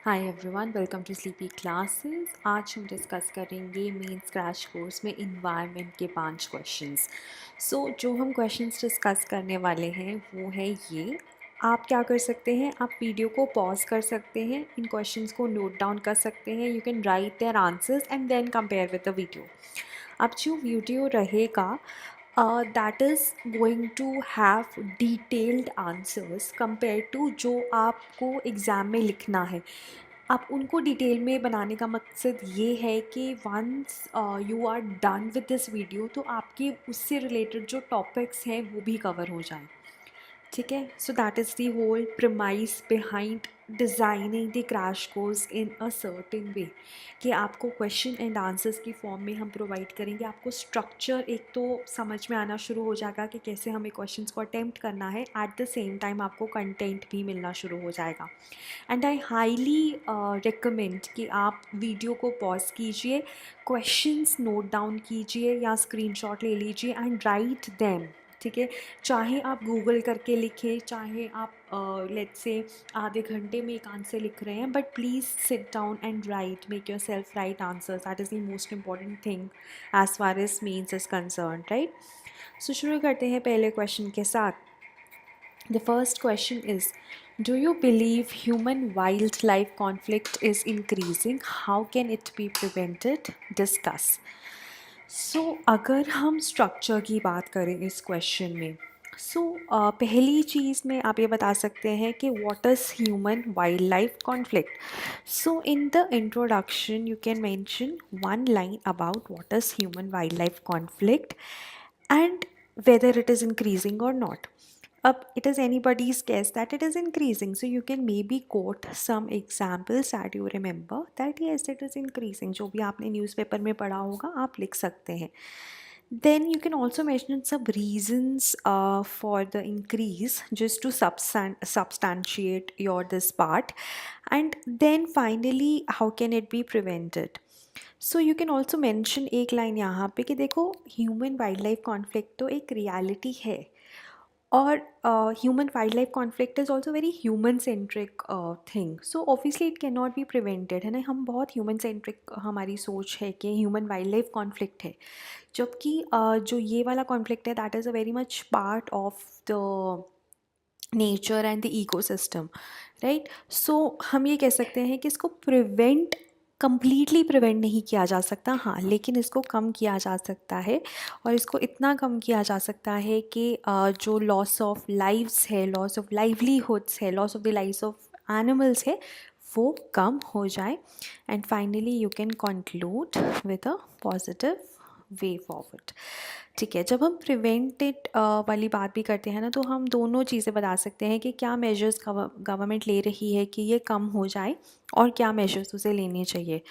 Hi everyone, welcome to sleepy classes. आज हम discuss करेंगे मेंस क्रैश कोर्स में इन्वायरमेंट के 5 क्वेश्चंस। जो हम क्वेश्चंस डिस्कस करने वाले हैं वो है ये। आप क्या कर सकते हैं, आप वीडियो को पॉज कर सकते हैं, इन क्वेश्चंस को नोट डाउन कर सकते हैं। You can write their answers and then compare with the video. अब जो वीडियो रहेगा that is going to have detailed answers compared to जो आपको एग्ज़ाम में लिखना है। आप उनको डिटेल में बनाने का मकसद ये है कि once you are done with this video तो आपके उससे रिलेटेड जो टॉपिक्स हैं वो भी कवर हो जाएं। ठीक है, so that is the whole premise behind designing the crash course in a certain way कि आपको क्वेश्चन एंड आंसर्स की फॉर्म में हम प्रोवाइड करेंगे। आपको स्ट्रक्चर एक तो समझ में आना शुरू हो जाएगा कि कैसे हमें क्वेश्चंस को अटेम्प्ट करना है, एट द सेम टाइम आपको कंटेंट भी मिलना शुरू हो जाएगा। एंड आई हाईली रिकमेंड कि आप वीडियो को पॉज कीजिए, क्वेश्चंस नोट डाउन कीजिए या स्क्रीनशॉट ले लीजिए एंड राइट देम। ठीक है, चाहे आप गूगल करके लिखें, चाहे आप लेट्स से आधे घंटे में एक आंसर लिख रहे हैं, but please sit down and write, make yourself write answers. That is the most important thing as far as means is concerned, right. So शुरू करते हैं पहले क्वेश्चन के साथ। The first question is, do you believe human wildlife conflict is increasing? How can it be prevented? Discuss. अगर हम structure की बात करें इस क्वेश्चन में, पहली चीज़ में आप ये बता सकते हैं कि what is human wild life conflict. In the introduction you can mention one line about what is human wild life conflict and whether it is increasing or not. Up, it is anybody's guess that it is increasing. So you can maybe quote some examples that you remember that yes, it is increasing. जो भी आपने newspaper में पढ़ा होगा आप लिख सकते हैं. Then you can also mention some reasons for the increase just to substantiate your this part. And then finally, how can it be prevented? So you can also mention एक लाइन यहाँ पे कि देखो, ह्यूमन वाइल्ड लाइफ कॉन्फ्लिक्ट तो एक reality है और human wild life conflict is also very human centric thing. So obviously it can not be prevented, है ना। हम बहुत ह्यूमन सेंट्रिक हमारी सोच है कि ह्यूमन वाइल्ड लाइफ कॉन्फ्लिक्ट है, जबकि जो ये वाला कॉन्फ्लिक्ट है that is a very much part of the nature and the ecosystem, right. So हम ये कह सकते हैं कि इसको प्रिवेंट कम्प्लीटली प्रिवेंट नहीं किया जा सकता, हाँ, लेकिन इसको कम किया जा सकता है। और इसको इतना कम किया जा सकता है कि जो लॉस ऑफ लाइव्स है, लॉस ऑफ लाइवलीहुड्स है, loss of the lives of animals है, वो कम हो जाए। And finally you can conclude with a positive way forward. ठीक है, जब हम प्रिवेंटेड वाली बात भी करते हैं ना, तो हम दोनों चीज़ें बता सकते हैं कि क्या मेजर्स गवर्नमेंट ले रही है कि ये कम हो जाए और क्या मेजर्स उसे लेने चाहिए।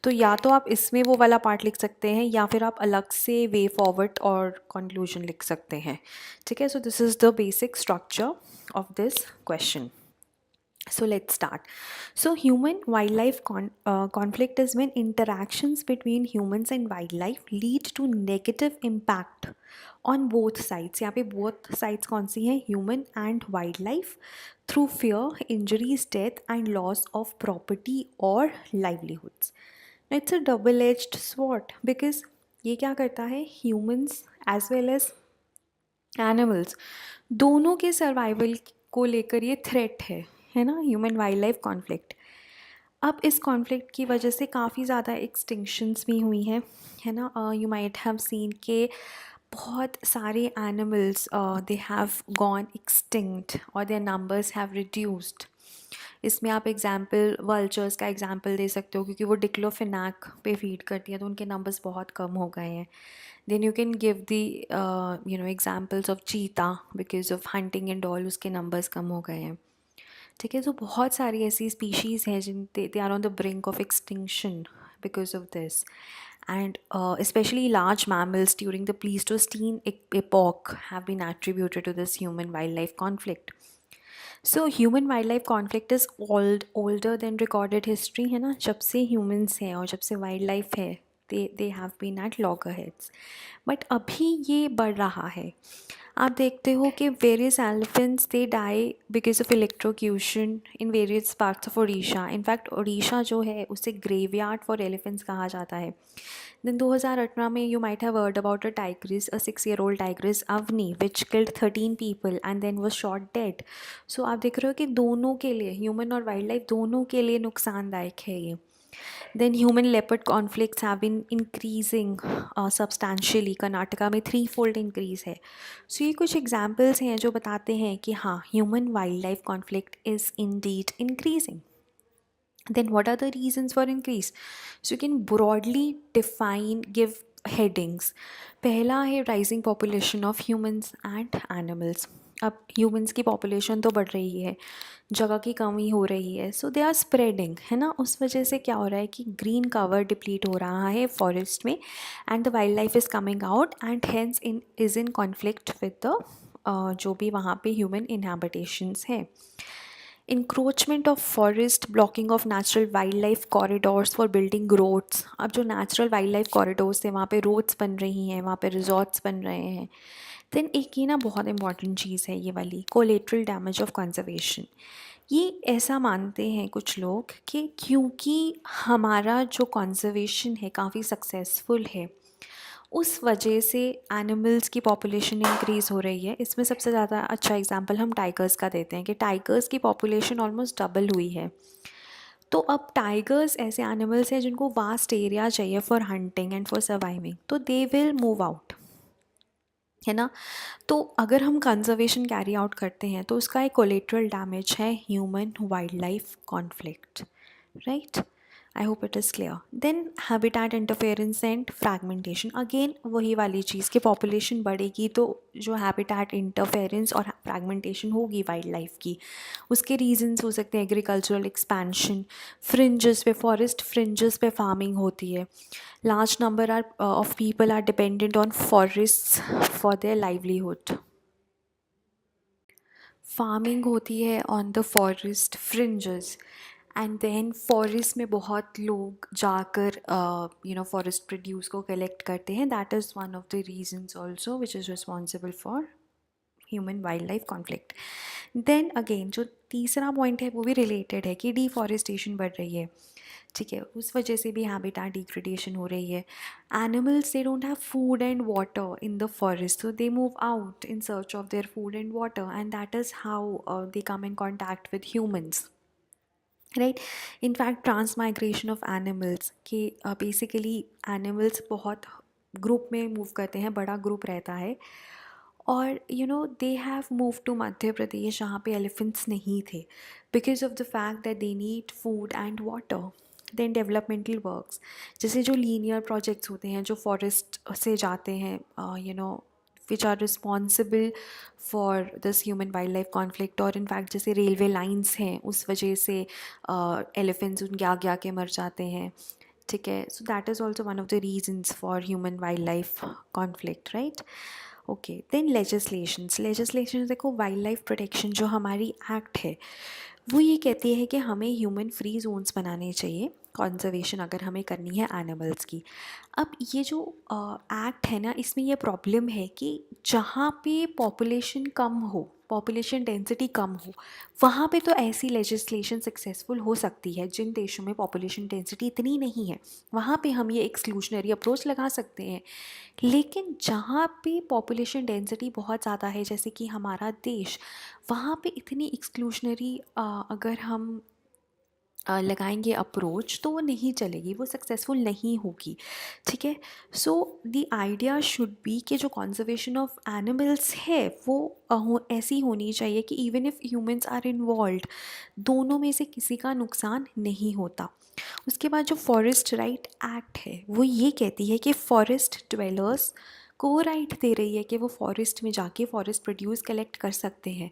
तो या तो आप इसमें वो वाला पार्ट लिख सकते हैं या फिर आप अलग से वे फॉरवर्ड और कंक्लूजन लिख सकते हैं। ठीक है, so this is the basic structure of this question. So let's start. So human wildlife conflict is when interactions between humans and wildlife lead to negative impact on both sides. यहाँ पे both sides कौन सी हैं? Human and wildlife through fear, injuries, death and loss of property or livelihoods. Now it's a double-edged sword because ये क्या करता है? Humans as well as animals दोनों के सर्वाइवल को लेकर ये थ्रेट है ना, ह्यूमन वाइल्ड लाइफ कॉन्फ्लिक्ट। अब इस कॉन्फ्लिक्ट की वजह से काफ़ी ज़्यादा एक्सटिंक्शंस भी हुई हैं, है ना। यू माइट हैव सीन के बहुत सारे animals they have gone extinct और देयर नंबर्स हैव रिड्यूस्ड। इसमें आप एग्जाम्पल वल्चर्स का एग्जाम्पल दे सकते हो, क्योंकि वो डिक्लोफिनैक पे फीड करती हैं तो उनके नंबर्स बहुत कम हो गए हैं। Then you can give the examples of cheetah, because of hunting and all उसके नंबर्स कम हो गए हैं। ठीक है, तो बहुत सारी ऐसी स्पीशीज़ हैं जिन they are on the brink of extinction because of this, and especially large mammals during the Pleistocene epoch have been attributed to this human wildlife conflict. So human wildlife conflict is older than recorded history, है ना। जब से humans हैं और जब से wildlife है they have been at loggerheads. But अभी ये बढ़ रहा है. आप देखते हो कि various elephants they die because of electrocution in various parts of Odisha. In fact Odisha जो है उसे ग्रेवयार्ड फॉर एलिफेंट्स कहा जाता है. देन 2018 में you might have heard about a tigress, a 6-year-old tigress Avni which killed 13 people and then was shot dead. So आप देख रहे हो कि दोनों के लिए, ह्यूमन और वाइल्ड लाइफ दोनों के लिए नुकसानदायक है ये. Then human leopard conflicts have been increasing substantially. Karnataka में 3-fold increase है. So ये कुछ examples हैं जो बताते हैं कि हाँ, human wildlife conflict is indeed increasing. Then what are the reasons for increase? So you can broadly define, give headings. पहला है rising population of humans and animals. अब ह्यूमन्स की पॉपुलेशन तो बढ़ रही है, जगह की कमी हो रही है, सो दे आर स्प्रेडिंग, है ना. उस वजह से क्या हो रहा है कि ग्रीन कवर डिप्लीट हो रहा है फॉरेस्ट में and the wild life is coming out and hence is in conflict with the जो भी वहाँ पे ह्यूमन इनहैबिटेशंस हैं. Encroachment of forest, blocking of natural wild life corridors for building roads. अब जो नेचुरल वाइल्ड लाइफ कॉरिडोर्स हैं वहाँ पे रोड्स बन रही हैं, वहाँ पे रिजॉर्ट्स बन रहे हैं. देन एक ये ना बहुत इंपॉर्टेंट चीज़ है ये वाली, कोलेटरल डैमेज ऑफ कंजर्वेशन. ये ऐसा मानते हैं कुछ लोग कि क्योंकि हमारा जो कंजर्वेशन है काफ़ी सक्सेसफुल है, उस वजह से एनिमल्स की पॉपुलेशन इंक्रीज़ हो रही है. इसमें सबसे ज़्यादा अच्छा एग्जांपल हम टाइगर्स का देते हैं कि टाइगर्स की पॉपुलेशन ऑलमोस्ट डबल हुई है. तो अब टाइगर्स ऐसे एनिमल्स हैं जिनको वास्ट एरिया चाहिए for hunting and for surviving, तो दे विल मूव आउट, है ना. तो अगर हम कंजर्वेशन कैरी आउट करते हैं तो उसका एक कोलेटरल डैमेज है human wild life conflict, right. I hope it is clear. Then habitat interference and fragmentation. Again वही वाली चीज़ कि पॉपुलेशन बढ़ेगी तो जो हैबिटेट इंटरफेरेंस और फ्रैगमेंटेशन होगी वाइल्ड लाइफ की, उसके रीजंस हो सकते हैं एग्रीकल्चरल एक्सपेंशन, फ्रिंजेस पे, फॉरेस्ट फ्रिंजेस पे फार्मिंग होती है. Large number of people are dependent on forests for their livelihood. Farming होती है on the forest fringes and then forest में बहुत लोग जाकर फॉरेस्ट प्रोड्यूस को कलेक्ट करते हैं. That is one of the reasons also which is responsible for human wild life conflict. Then again जो तीसरा पॉइंट है वो भी रिलेटेड है कि डिफॉरेस्टेशन बढ़ रही है, ठीक है, उस वजह से भी हैबिटेट डिग्रेडेशन हो रही है. Animals they don't have food and water in the forest, so they move out in search of their food and water and that is how they come in contact with humans, right. In fact transmigration of animals के basically animals बहुत group में move करते हैं, बड़ा group रहता है, और they have move to Madhya Pradesh जहाँ पे एलिफेंट्स नहीं थे because of the fact that they need food and water. Then developmental works, जैसे जो लीनियर प्रोजेक्ट्स होते हैं जो फॉरेस्ट से जाते हैं, which are responsible for this human wild life conflict, और इनफैक्ट जैसे रेलवे लाइंस हैं उस वजह से एलिफेंट्स उनके आगे आके मर जाते हैं, ठीक है. So that is also one of the reasons for human wild life conflict, right. Okay. Then legislations देखो, वाइल्ड लाइफ प्रोटेक्शन जो हमारी एक्ट है वो ये कहती है कि हमें ह्यूमन फ्री जोन्स बनाने चाहिए कंजर्वेशन अगर हमें करनी है एनिमल्स की. अब ये जो एक्ट है ना, इसमें ये प्रॉब्लम है कि जहाँ पे पॉपुलेशन कम हो, पॉपुलेशन डेंसिटी कम हो, वहाँ पे तो ऐसी लेजिस्लेशन सक्सेसफुल हो सकती है. जिन देशों में पॉपुलेशन डेंसिटी इतनी नहीं है वहाँ पे हम ये एक्सक्लूशनरी अप्रोच लगा सकते हैं. लेकिन जहाँ पे पॉपुलेशन डेंसिटी बहुत ज़्यादा है जैसे कि हमारा देश, वहाँ पे इतनी एक्सक्लूशनरी अगर हम लगाएंगे अप्रोच तो वो नहीं चलेगी, वो सक्सेसफुल नहीं होगी, ठीक है. So the idea should be कि जो कंजर्वेशन ऑफ एनिमल्स है वो ऐसी होनी चाहिए कि even if humans are involved, दोनों में से किसी का नुकसान नहीं होता. उसके बाद जो फॉरेस्ट राइट एक्ट है वो ये कहती है कि फॉरेस्ट ड्वेलर्स को वो राइट दे रही है कि वो फॉरेस्ट में जाके फॉरेस्ट प्रोड्यूस कलेक्ट कर सकते हैं.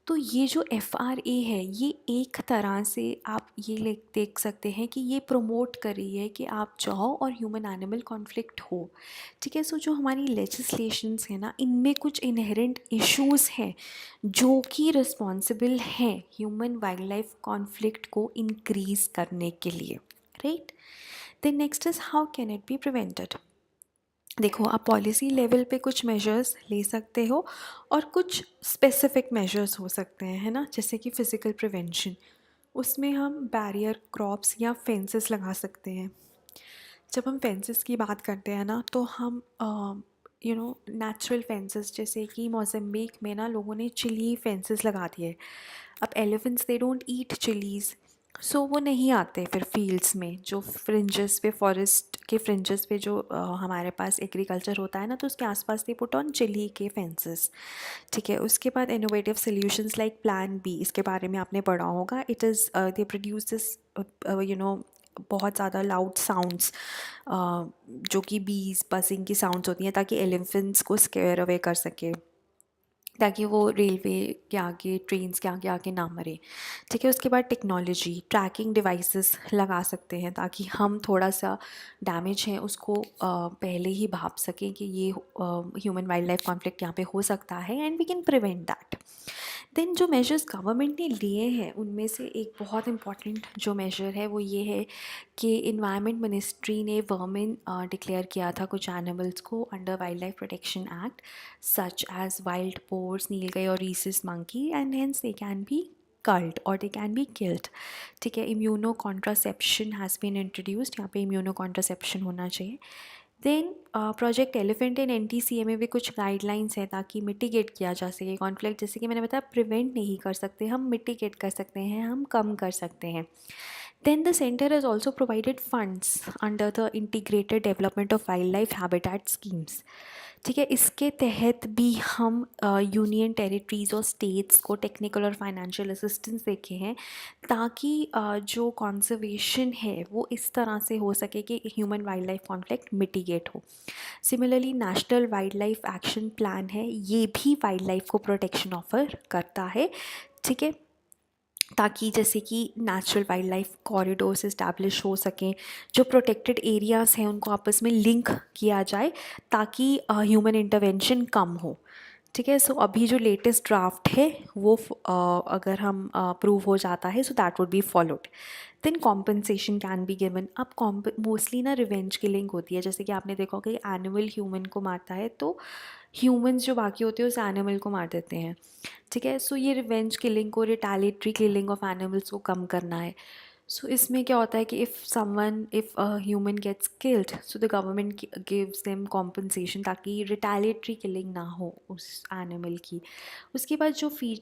तो ये जो FRA है ये एक तरह से आप ये देख सकते हैं कि ये प्रमोट कर रही है कि आप जाओ और ह्यूमन एनिमल कॉन्फ्लिक्ट हो, ठीक है. सो जो हमारी लेजिस्लेशंस हैं ना, इनमें कुछ इनहेरेंट इश्यूज़ हैं जो कि रिस्पॉन्सिबल हैं ह्यूमन वाइल्ड लाइफ कॉन्फ्लिक्ट को इंक्रीज़ करने के लिए, right. Then next is how can it be prevented. देखो, आप पॉलिसी लेवल पे कुछ मेजर्स ले सकते हो और कुछ स्पेसिफिक मेजर्स हो सकते हैं, है ना, जैसे कि फ़िज़िकल प्रिवेंशन, उसमें हम बैरियर क्रॉप्स या फेंसेस लगा सकते हैं। जब हम फेंसेस की बात करते हैं ना, तो हम नेचुरल फेंसेस, जैसे कि मोज़म्बिक में ना लोगों ने चिली फेंसेस लगा दिए। अब elephants they don't eat chillies, so वो नहीं आते फिर फील्ड्स में, जो फ्रिंजेस पे, फॉरेस्ट के फ्रिंजेस पे जो हमारे पास एग्रीकल्चर होता है ना, तो उसके आसपास दे पुट ऑन चिली के फेंसेस। ठीक है, उसके बाद innovative solutions like plan B, इसके बारे में आपने पढ़ा होगा। It is they produce this बहुत ज़्यादा लाउड साउंड्स, जो कि बीज बजिंग की साउंड्स होती हैं, ताकि एलिफेंट्स को स्केयर अवे कर सके, ताकि वो रेलवे के आगे, ट्रेन्स के आगे आके ना मरे। ठीक है, उसके बाद टेक्नोलॉजी, ट्रैकिंग डिवाइसेस लगा सकते हैं, ताकि हम थोड़ा सा डैमेज है उसको पहले ही भाप सकें कि ये ह्यूमन वाइल्ड लाइफ कॉन्फ्लिक्ट यहाँ पे हो सकता है, and we can prevent that. Then जो मेजर्स गवर्नमेंट ने लिए हैं, उनमें से एक बहुत इंपॉर्टेंट जो मेजर है वो ये है कि इन्वायरमेंट मिनिस्ट्री ने वर्मिन डिक्लेयर किया था कुछ एनिमल्स को under wild life protection act, such as wild boars, nilgai और rhesus monkey, and hence they can be culled और दे कैन बी किल्ड। ठीक है, immunocontraception has been introduced, यहाँ पे इम्यूनो कॉन्ट्रासेप्शन होना चाहिए। Then project elephant in NTCA में भी कुछ गाइडलाइंस हैं, ताकि मिटिगेट किया जा सके कॉन्फ्लिक्ट। जैसे कि मैंने बताया, प्रिवेंट नहीं कर सकते हम, मिटिगेट कर सकते हैं, हम कम कर सकते हैं। Then the centre has also provided funds under the integrated development of wild life habitat schemes. ठीक है, इसके तहत भी हम यूनियन टेरिटरीज़ और स्टेट्स को टेक्निकल और फाइनेंशियल असिस्टेंस देखे हैं, ताकि जो कॉन्जर्वेशन है वो इस तरह से हो सके कि human wild life conflict mitigate हो। Similarly national wildlife action plan है, ये भी वाइल्ड लाइफ को प्रोटेक्शन ऑफर करता है। ठीक है, ताकि जैसे कि natural wild life corridors establish हो सकें, जो प्रोटेक्टेड एरियाज़ हैं उनको आपस में लिंक किया जाए, ताकि ह्यूमन इंटरवेंशन कम हो। ठीक है, सो अभी जो लेटेस्ट ड्राफ्ट है वो अगर हम अप्रूव हो जाता है, so that would be followed. Then compensation can be given. अब मोस्टली ना रिवेंज किलिंग होती है, जैसे कि आपने देखा होगा कि एनिमल ह्यूमन को मारता है, तो ह्यूमंस जो बाकी होते हैं उस एनिमल को मार देते हैं। ठीक है, सो ये रिवेंज किलिंग को, रिटेलिएटरी किलिंग ऑफ एनिमल्स को कम करना है। सो इसमें क्या होता है कि if a human gets killed, so the government gives them compensation, ताकि रिटेलिएटरी किलिंग ना हो उस एनिमल की। उसके बाद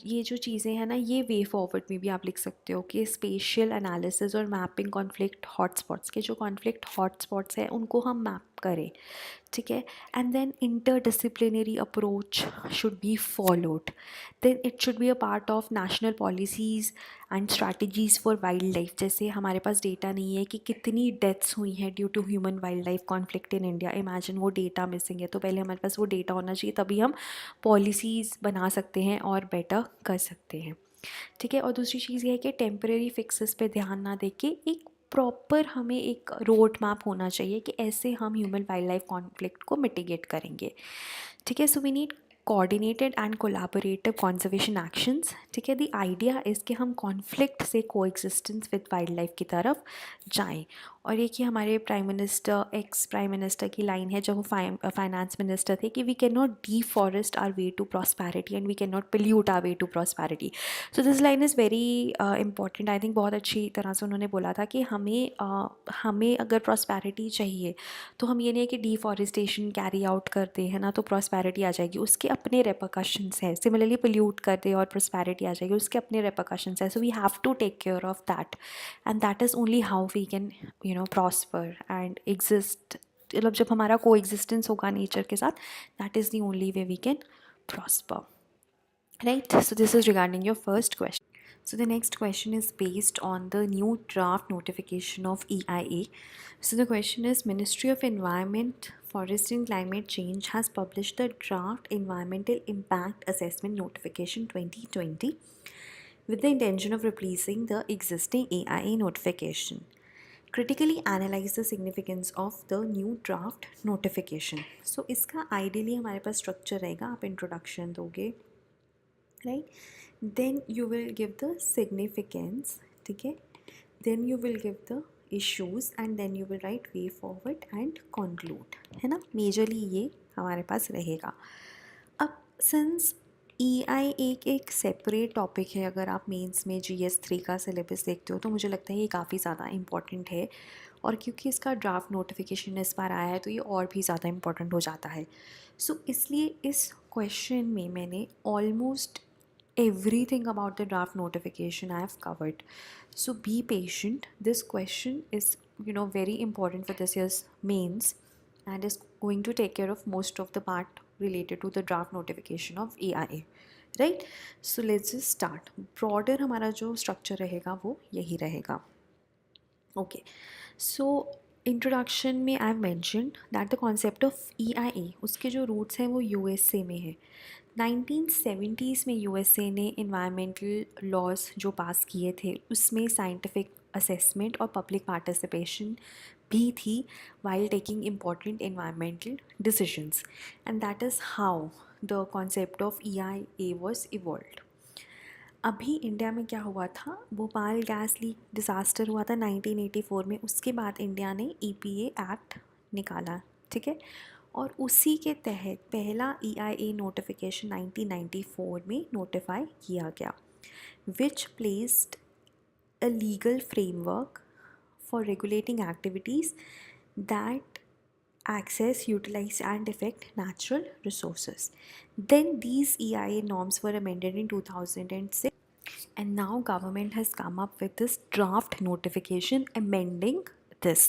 ये जो चीज़ें हैं ना, ये वे फॉरवर्ड में भी आप लिख सकते हो कि स्पेशियल एनालिसिस और मैपिंग कॉन्फ्लिक्ट हॉटस्पॉट्स के, जो कॉन्फ्लिक्ट हॉटस्पॉट्स हैं उनको हम मैप करें। ठीक है, and then interdisciplinary approach should be followed. Then it should be a part of national policies and strategies for wild life. जैसे हमारे पास डेटा नहीं है कि कितनी डेथ्स हुई हैं due to human wild life conflict in India, imagine वो data missing है, तो पहले हमारे पास वो डेटा होना चाहिए, तभी हम पॉलिसीज़ बना सकते हैं और बेटर कर सकते हैं। ठीक है, और दूसरी चीज़ ये है कि टेम्परेरी फिक्सेस पे ध्यान ना दे के एक प्रॉपर हमें एक रोड मैप होना चाहिए कि ऐसे हम ह्यूमन वाइल्ड लाइफ कॉन्फ्लिक्ट को मिटिगेट करेंगे। ठीक है, so we need coordinated and collaborative conservation actions. ठीक है, द आइडिया इज़ कि हम कॉन्फ्लिक्ट से कोएग्जिस्टेंस विद वाइल्ड लाइफ की तरफ जाएं। और एक ही हमारे एक्स प्राइम मिनिस्टर की लाइन है, जब वो फाइनेंस मिनिस्टर थे, कि we can not deforest our way to prosperity and we can not pollute our way to prosperity. So this line is very important. I think बहुत अच्छी तरह से उन्होंने बोला था कि हमें अगर प्रॉस्पेरिटी चाहिए, तो हम ये नहीं है कि डिफॉरेस्टेशन कैरी आउट करते हैं ना तो प्रॉस्पेरिटी आ जाएगी, उसके अपने रेपरकशंस हैं। सिमिलरली पोल्यूट कर दे और प्रॉस्पेरिटी आ जाएगी, उसके अपने रेपरकशंस हैं। So we have to take care of that, and that is only how we can prosper and exist. मतलब जब हमारा को एग्जिस्टेंस होगा नेचर के साथ, that is the only way we can prosper. Right, so this is regarding your first question. So the next question is based on the new draft notification of EIA. So the question is, Ministry of Environment, Forest and Climate Change has published the draft Environmental Impact Assessment Notification 2020 with the intention of replacing the existing EIA notification. Critically analyze the significance of the new draft notification. So इसका ideally हमारे पास structure रहेगा, आप introduction दोगे, right, then you will give the significance, ठीक है, then you will give the issues and then you will write way forward and conclude, है ना. Majorly ये हमारे पास रहेगा. अब सिंस EI एक सेपरेट टॉपिक है, अगर आप मेंस में GS3 का सिलेबस देखते हो तो मुझे लगता है ये काफ़ी ज़्यादा इम्पॉर्टेंट है, और क्योंकि इसका ड्राफ्ट नोटिफिकेशन इस बार आया है तो ये और भी ज़्यादा इम्पॉर्टेंट हो जाता है. सो इसलिए इस क्वेश्चन में मैंने almost everything about the draft notification I have covered. So be patient. This question is, very important for this year's mains and is going to take care of most of the part related to the draft notification of AIA. Right? So let's just start. Broader हमारा जो structure रहेगा वो यही रहेगा. Okay. So introduction में I have mentioned that the concept of EIA उसके जो roots हैं वो USA में है. 1970s में USA ने इन्वायरमेंटल लॉज जो पास किए थे उसमें साइंटिफिक असेसमेंट और पब्लिक पार्टिसिपेशन भी थी while taking important environmental decisions, and that is how the concept of EIA was evolved. अभी इंडिया में क्या हुआ था, भोपाल गैस लीक डिज़ास्टर हुआ था 1984 में. उसके बाद इंडिया ने EPA एक्ट निकाला, ठीक है, और उसी के तहत पहला EIA नोटिफिकेशन 1994 में नोटिफाई किया गया, which placed a legal framework for regulating activities that access, utilize and affect natural resources. Then these EIA norms were amended in 2006 and now government has come up with this draft notification amending this.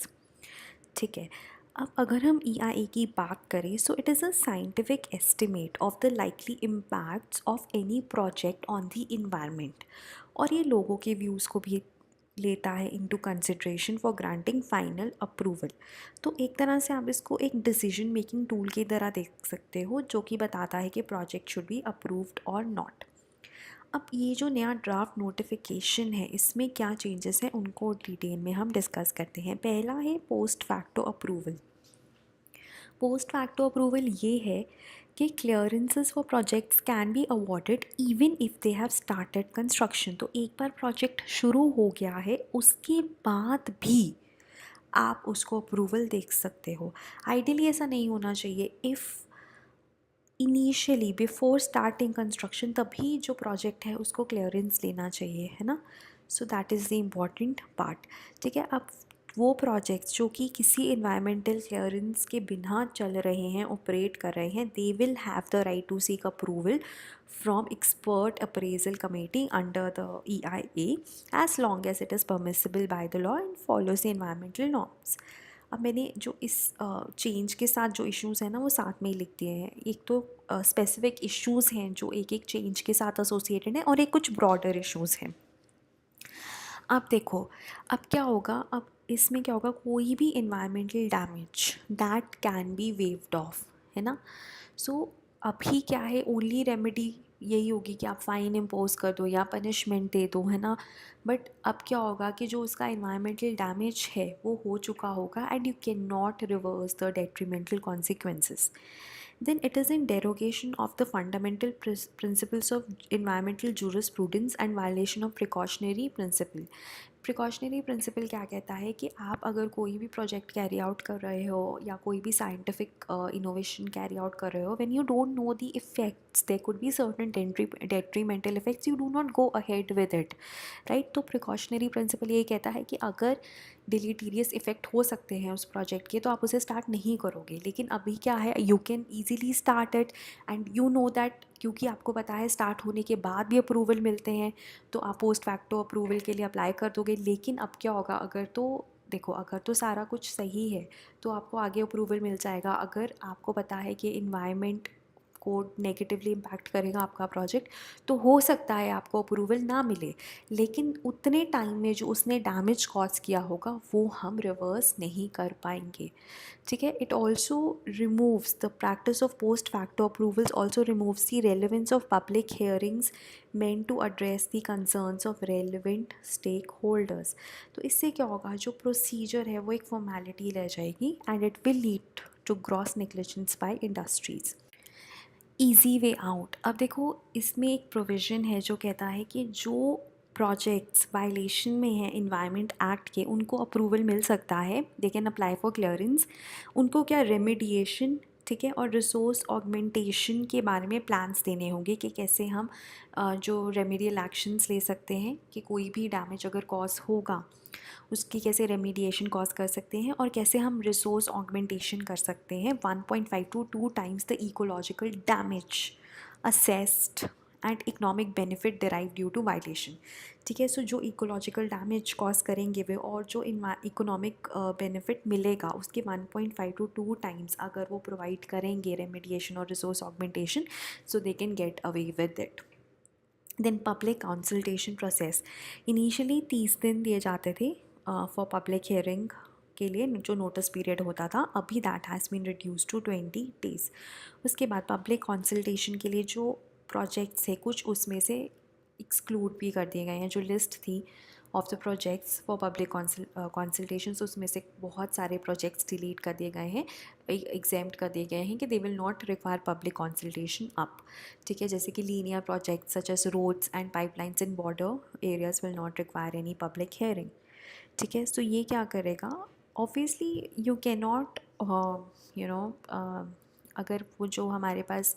ठीक है, अब अगर हम EIA की बात करें, so it is a scientific estimate of the likely impacts of any project on the environment, और ये लोगों के व्यूज़ को भी लेता है into consideration for granting final approval. तो एक तरह से आप इसको एक डिसीजन मेकिंग टूल की तरह देख सकते हो जो कि बताता है कि प्रोजेक्ट शुड बी अप्रूव्ड और नॉट. अब ये जो नया ड्राफ्ट नोटिफिकेशन है इसमें क्या चेंजेस हैं उनको डिटेल में हम डिस्कस करते हैं. पहला है post facto approval. Post facto approval ये है कि clearances for projects can be awarded even if they have started construction. तो एक बार प्रोजेक्ट शुरू हो गया है उसके बाद भी आप उसको अप्रूवल देख सकते हो. आइडियली ऐसा नहीं होना चाहिए. If initially before starting construction तभी जो प्रोजेक्ट है उसको क्लियरेंस लेना चाहिए, है ना. सो that is the important part, ठीक है. अब वो प्रोजेक्ट्स जो कि किसी इन्वायरमेंटल क्लियरेंस के बिना चल रहे हैं, ऑपरेट कर रहे हैं, they will have the right to seek approval from expert appraisal committee under the EIA as long as it is permissible by the law and follows the environmental norms. अब मैंने जो इस चेंज के साथ जो इश्यूज़ हैं ना वो साथ में ही लिख दिए हैं. एक तो स्पेसिफिक इश्यूज़ हैं जो एक एक चेंज के साथ एसोसिएटेड हैं और एक कुछ ब्रॉडर इश्यूज़ हैं. अब देखो अब क्या होगा, अब इसमें क्या होगा, कोई भी environmental damage that can be waived of, है ना. सो अभी क्या है, ओनली रेमेडी यही होगी कि आप फ़ाइन इम्पोज कर दो या पनिशमेंट दे दो, है ना. बट अब क्या होगा कि जो उसका इन्वायरमेंटल डैमेज है वो हो चुका होगा and you can not reverse the detrimental consequences. then it is in derogation of the fundamental principles of environmental jurisprudence and violation of precautionary principle. Precautionary principle क्या कहता है कि आप अगर कोई भी प्रोजेक्ट कैरी आउट कर रहे हो या कोई भी साइंटिफिक इनोवेशन कैरी आउट कर रहे हो, when you don't know the effects, there could be certain detrimental effects, you do not go ahead with it, right. तो प्रिकॉशनरी प्रिंसिपल ये कहता है कि अगर डिलीटीरियस इफेक्ट हो सकते हैं उस प्रोजेक्ट के तो आप उसे स्टार्ट नहीं करोगे. लेकिन अभी क्या है, you can easily start it and you know that, क्योंकि आपको पता है स्टार्ट होने के बाद भी अप्रूवल मिलते हैं तो आप पोस्ट फैक्टो अप्रूवल के लिए अप्लाई कर दोगे. लेकिन अब क्या होगा, अगर तो देखो अगर तो सारा कुछ सही है तो आपको आगे अप्रूवल मिल जाएगा. अगर आपको पता है कि इन्वायरमेंट को नेगेटिवली इम्पैक्ट करेगा आपका प्रोजेक्ट तो हो सकता है आपको अप्रूवल ना मिले, लेकिन उतने टाइम में जो उसने डैमेज कॉज किया होगा वो हम रिवर्स नहीं कर पाएंगे, ठीक है. It also removes the practice of post facto approvals, also removes the relevance of public hearings meant to address the concerns of relevant stakeholders. तो इससे क्या होगा, जो प्रोसीजर है वो एक फॉर्मेलिटी रह जाएगी and it will lead to gross negligence by industries. Easy way out. अब देखो इसमें एक प्रोविज़न है जो कहता है कि जो प्रोजेक्ट्स वायलेशन में है इन्वायरमेंट एक्ट के, उनको अप्रूवल मिल सकता है, they can apply for clearance. उनको क्या रेमेडिएशन, ठीक है, और रिसोर्स ऑगमेंटेशन के बारे में प्लान्स देने होंगे कि कैसे हम जो रेमेडियल एक्शंस ले सकते हैं कि कोई भी डैमेज अगर कॉज होगा उसकी कैसे रेमीडिएशन कॉज कर सकते हैं, और कैसे हम रिसोर्स ऑगमेंटेशन कर सकते हैं 1.5 to 2 times the ecological damage assessed and economic benefit derive due to violation. ठीक है, सो जो इकोलॉजिकल डैमेज कॉज करेंगे वे और जो इकोनॉमिक बेनिफिट मिलेगा उसके 1.5 to 2 times अगर वो प्रोवाइड करेंगे रेमीडिएशन और resource augmentation, so they can get away with it. Then public consultation process, initially 30 दिन दिए जाते थे फॉर पब्लिक हियरिंग के लिए जो नोटिस पीरियड होता था, अभी that has been reduce to 20 days। उसके बाद पब्लिक कंसल्टेशन के लिए जो प्रोजेक्ट्स है कुछ उसमें से एक्सक्लूड भी कर दिए गए हैं। जो लिस्ट थी of the projects for public consultations, उसमें से बहुत सारे प्रोजेक्ट्स डिलीट कर दिए गए हैं, एग्जेम्प्ट कर दिए गए हैं कि they will not require public consultation अब। ठीक है, जैसे कि linear projects such as roads and pipelines in border areas will not require any public hearing. ठीक है, सो ये क्या करेगा, obviously you can not you know अगर वो जो हमारे पास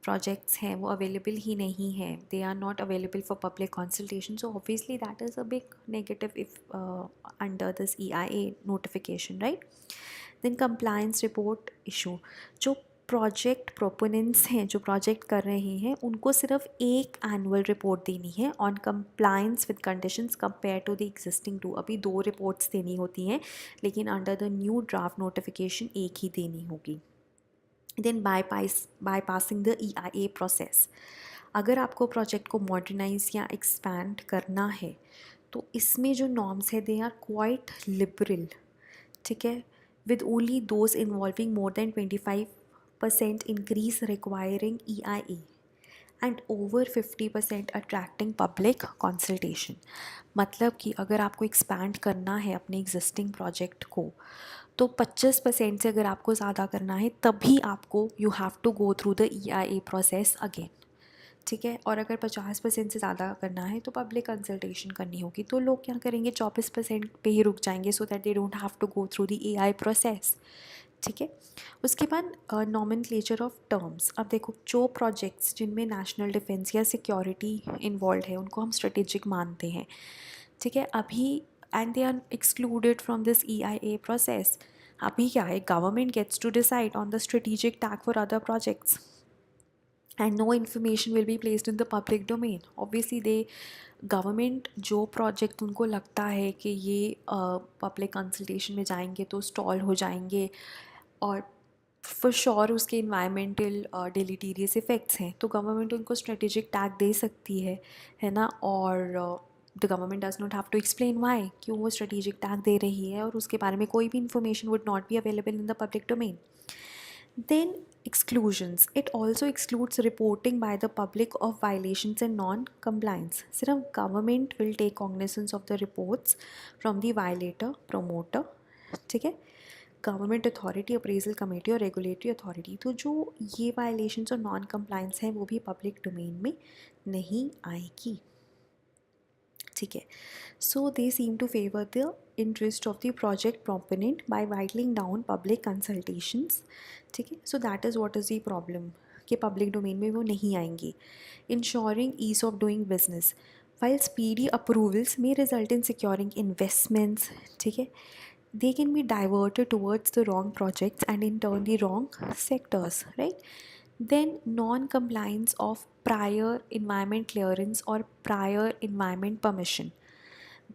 प्रोजेक्ट्स हैं वो अवेलेबल ही नहीं है, they are not available for public consultation, so obviously that is a big negative if under this EIA notification, right. Then compliance report issue, जो प्रोजेक्ट प्रोपोनेंट्स हैं जो प्रोजेक्ट कर रहे हैं उनको सिर्फ एक एनुअल रिपोर्ट देनी है on compliance with conditions compare to the existing 2। अभी 2 रिपोर्ट्स देनी होती हैं लेकिन under the new draft notification एक ही देनी होगी। Then bypassing the EIA process, अगर आपको प्रोजेक्ट को मॉडर्नाइज या एक्सपैंड करना है तो इसमें जो नॉर्म्स है दे आर क्वाइट लिबरल। ठीक है, with only those involving more than 25% increase requiring EIA and over 50% attracting public consultation। मतलब कि अगर आपको एक्सपैंड करना है अपने एग्जिस्टिंग प्रोजेक्ट को तो 25% से अगर आपको ज़्यादा करना है तभी आपको you have to go through the EIA process again. ठीक है, और अगर 50% से ज़्यादा करना है तो पब्लिक कंसल्टेशन करनी होगी। तो लोग क्या करेंगे, 24% पे ही रुक जाएंगे so that they don't have to go through the AI process. ठीक है, उसके बाद नॉमेनक्लेचर ऑफ टर्म्स। अब देखो, जो प्रोजेक्ट्स जिनमें national defence or security involve है उनको हम स्ट्रेटेजिक मानते हैं। ठीक है, अभी and they are excluded from this EIA process. अभी क्या है, government gets to decide on the strategic tag for other projects and no information will be placed in the public domain। obviously they government जो project उनको लगता है कि ये public consultation में जाएंगे तो स्टॉल हो जाएंगे और फॉर श्योर उसके इन्वायरमेंटल डिलीटीरियस इफ़ेक्ट्स हैं, तो गवर्नमेंट उनको स्ट्रेटेजिक टैग दे सकती है ना। और the government does not have to explain why क्यों वो स्ट्रेटेजिक टैग दे रही है, और उसके बारे में कोई भी information would not be available in the public domain. Then exclusions, it also excludes reporting by the public of violations and non-compliance। सिर्फ government will take cognizance of the reports from the violator promoter। ठीक है, government authority, appraisal committee और regulatory authority, तो जो ये violations और non compliance हैं वो भी पब्लिक डोमेन में नहीं आएगी। ठीक है, so they seem to favour the interest of the project proponent by whittling down public consultations. ठीक है, so that is what is the problem कि पब्लिक डोमेन में वो नहीं आएंगी। Ensuring ease of doing business, while speedy approvals may result in securing investments, ठीक है, they can be diverted towards the wrong projects and in turn the wrong sectors, right। Then non-compliance of prior environment clearance or prior environment permission,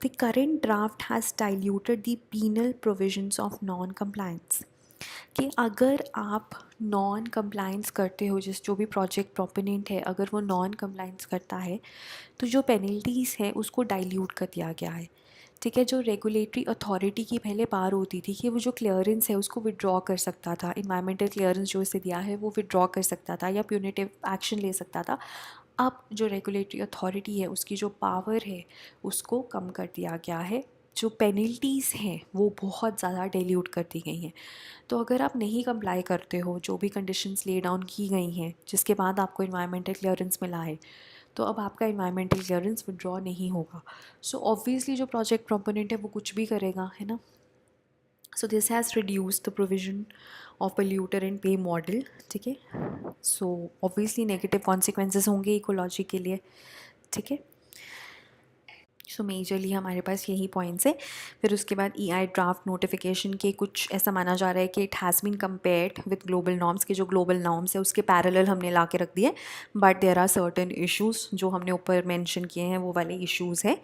the current draft has diluted the penal provisions of non-compliance। कि अगर आप non compliance करते हो, जिस जो भी project proponent है अगर वो नॉन कंप्लाइंस करता है तो जो पेनल्टीज़ है उसको डाइल्यूट कर दिया गया है। ठीक है, जो रेगुलेटरी अथॉरिटी की पहले बार होती थी कि वो जो क्लियरेंस है उसको विड्रॉ कर सकता था, इन्वायरमेंटल क्लियरेंस जो इसे दिया है वो विड्रॉ कर सकता था या प्यूनिटिव एक्शन ले सकता था। अब जो रेगुलेटरी अथॉरिटी है उसकी जो पावर है उसको कम कर दिया गया है, जो पेनल्टीज़ हैं वो बहुत ज़्यादा डाइल्यूट कर दी गई हैं। तो अगर आप नहीं कंप्लाई करते हो जो भी कंडीशंस ले डाउन की गई हैं जिसके बाद आपको इन्वायरमेंटल क्लियरेंस मिला है, तो अब आपका इन्वायरमेंटल क्लियरेंस विड्रॉ नहीं होगा। सो ऑब्वियसली जो प्रोजेक्ट प्रोपोनेंट है वो कुछ भी करेगा, है ना। So this has reduce the provision of polluter and पे मॉडल, ठीक है। सो ऑब्वियसली नेगेटिव कॉन्सिक्वेंसेस होंगे इकोलॉजी के लिए, ठीक है। सो मेजरली हमारे पास यही पॉइंट्स है। फिर उसके बाद ईआई ड्राफ्ट नोटिफिकेशन के कुछ ऐसा माना जा रहा है कि it has been compared with global norms, के जो ग्लोबल नॉर्म्स है उसके पैरेलल हमने ला के रख दिए, but there are certain issues जो हमने ऊपर मेंशन किए हैं, वो वाले इश्यूज़ है,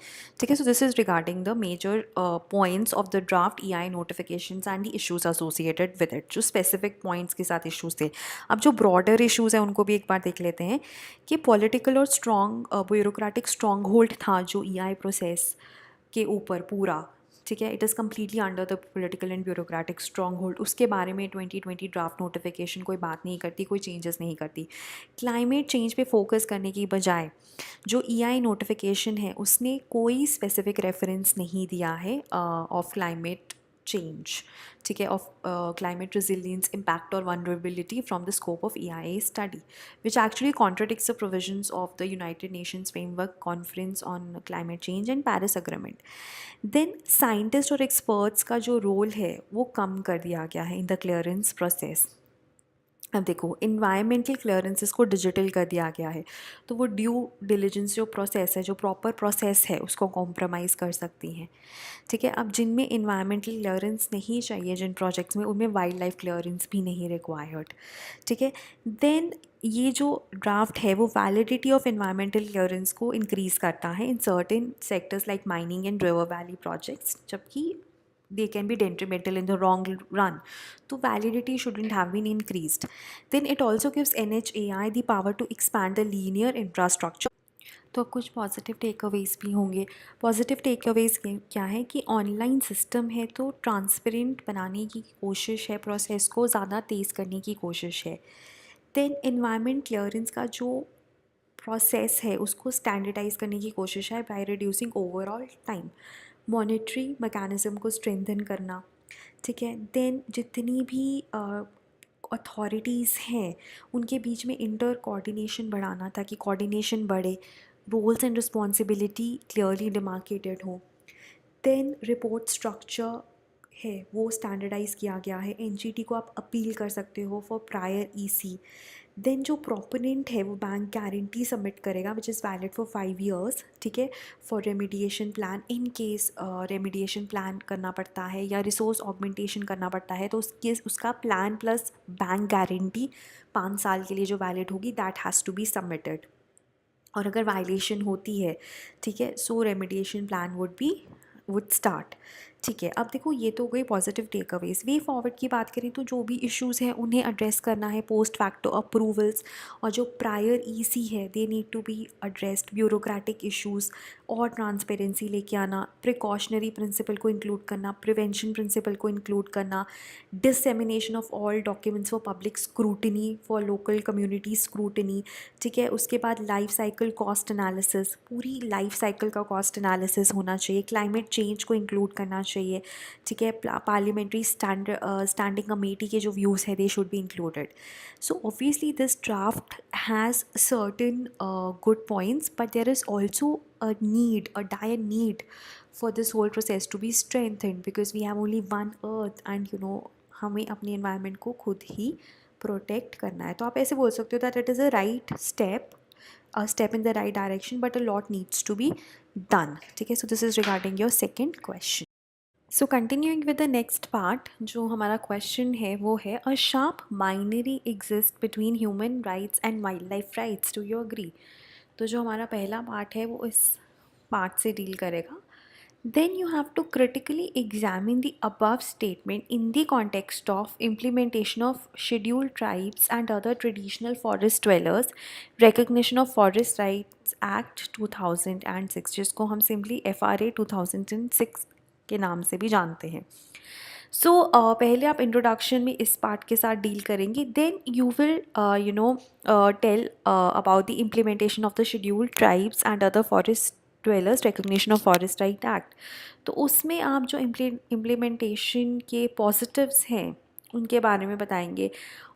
ठीक है। So this is regarding the major points of the draft EI notifications and the issues associated with it, जो स्पेसिफिक पॉइंट्स के साथ इश्यूज़ थे। अब जो ब्रॉडर इश्यूज़ हैं उनको भी एक बार देख लेते हैं कि पॉलिटिकल और स्ट्रॉन्ग ब्यूरोक्रेटिक स्ट्रॉन्ग होल्ड था जो ईआई प्रोसेस के ऊपर पूरा, ठीक है। It is completely under the political and bureaucratic strong hold. उसके बारे में 2020 ड्राफ्ट नोटिफिकेशन कोई बात नहीं करती, कोई चेंजेस नहीं करती। क्लाइमेट चेंज पे फोकस करने की बजाय जो ईआई नोटिफिकेशन है उसने कोई स्पेसिफिक रेफरेंस नहीं दिया है ऑफ क्लाइमेट change, ठीक है, of climate resilience impact or vulnerability from the scope of EIA study, which actually contradicts the provisions of the United Nations Framework Conference on Climate Change and Paris Agreement. Then scientist और experts का जो role है वो कम कर दिया गया है in the clearance process। अब देखो इन्वायरमेंटल क्लियरेंसेस को डिजिटल कर दिया गया है, तो वो ड्यू डिलिजेंस जो प्रोसेस है, जो प्रॉपर प्रोसेस है, उसको कॉम्प्रोमाइज़ कर सकती हैं, ठीक है। अब जिनमें इन्वायरमेंटल क्लियरेंस नहीं चाहिए, जिन प्रोजेक्ट्स में, उनमें वाइल्ड लाइफ क्लियरेंस भी नहीं रिक्वायर्ड, ठीक है। देन ये जो ड्राफ्ट है वो वैलिडिटी ऑफ इन्वायरमेंटल क्लियरेंस को इंक्रीज़ करता है in certain sectors like mining and river valley projects, जबकि they can be detrimental in the long run. So validity shouldn't have been increased. Then it also gives NHAI the power to expand the linear infrastructure. तो कुछ positive take अवेज़ भी होंगे। Positive take अवेज़ क्या है कि online system है तो transparent बनाने की कोशिश है, प्रोसेस को ज़्यादा तेज़ करने की कोशिश है। देन एनवायरनमेंट क्लियरेंस का जो प्रोसेस है उसको स्टैंडर्डाइज करने की कोशिश है by reducing overall time, monetary mechanism को स्ट्रेंथन करना, ठीक है। देन जितनी भी अथॉरिटीज़ हैं उनके बीच में इंटर कोऑर्डिनेशन बढ़ाना ताकि कोऑर्डिनेशन बढ़े, roles and responsibility clearly demarcated हो। देन रिपोर्ट स्ट्रक्चर है वो स्टैंडर्डाइज किया गया है, एनजीटी को आप अपील कर सकते हो फॉर प्रायर ईसी। देन जो प्रोपोनेंट है वो बैंक गारंटी सबमिट करेगा which is valid for 5 years, ठीक है, for remediation plan. In case remediation plan करना पड़ता है या रिसोर्स ऑगमेंटेशन करना पड़ता है तो उसका प्लान प्लस बैंक गारंटी 5 साल के लिए जो वैलिड होगी that has to be submitted. और अगर वायलेशन होती है, ठीक है, so remediation plan would start, ठीक है। अब देखो ये तो हो गई positive takeaways. Way forward की बात करें तो जो भी इश्यूज़ हैं उन्हें एड्रेस करना है, पोस्ट फैक्टो अप्रूवल्स और जो प्रायर ईसी है they need to be addressed, bureaucratic issues और ट्रांसपेरेंसी लेके आना, प्रिकॉशनरी प्रिंसिपल को इंक्लूड करना, प्रिवेंशन प्रिंसिपल को इंक्लूड करना, dissemination of all documents for public scrutiny, for local community scrutiny, ठीक है। उसके बाद लाइफ साइकिल कॉस्ट एनालिसिस, पूरी लाइफ साइकिल का कॉस्ट एनालिसिस होना चाहिए, क्लाइमेट चेंज को इंक्लूड करना चाहिए, ठीक है। पार्लियामेंट्री स्टैंडिंग कमेटी के जो व्यूज़ है they should be included. So obviously this draft has certain good points but there is also a need, a dire need for this whole process to be strengthened because we have only one earth and हमें अपने environment को खुद ही protect करना है। तो आप ऐसे बोल सकते हो that it is a right step, a step in the right direction but a lot needs to be done, ठीक है। So this is regarding your second question. So continuing with the next part, जो हमारा question है वो है a sharp binary exist between human rights and wildlife rights, do you agree. तो जो हमारा पहला पार्ट है वो इस पार्ट से डील करेगा। Then you have to critically examine the above statement in the context of implementation of Scheduled Tribes and other traditional forest dwellers, recognition of Forest Rights Act 2006, जिसको हम simply FRA 2006 के नाम से भी जानते हैं। सो पहले आप इंट्रोडक्शन में इस पार्ट के साथ डील करेंगे, then you will tell about the implementation of the scheduled tribes and other forest dwellers, recognition of forest right act. तो उसमें आप जो इम्प्लीमेंटेशन के पॉजिटिव्स हैं उनके बारे में बताएंगे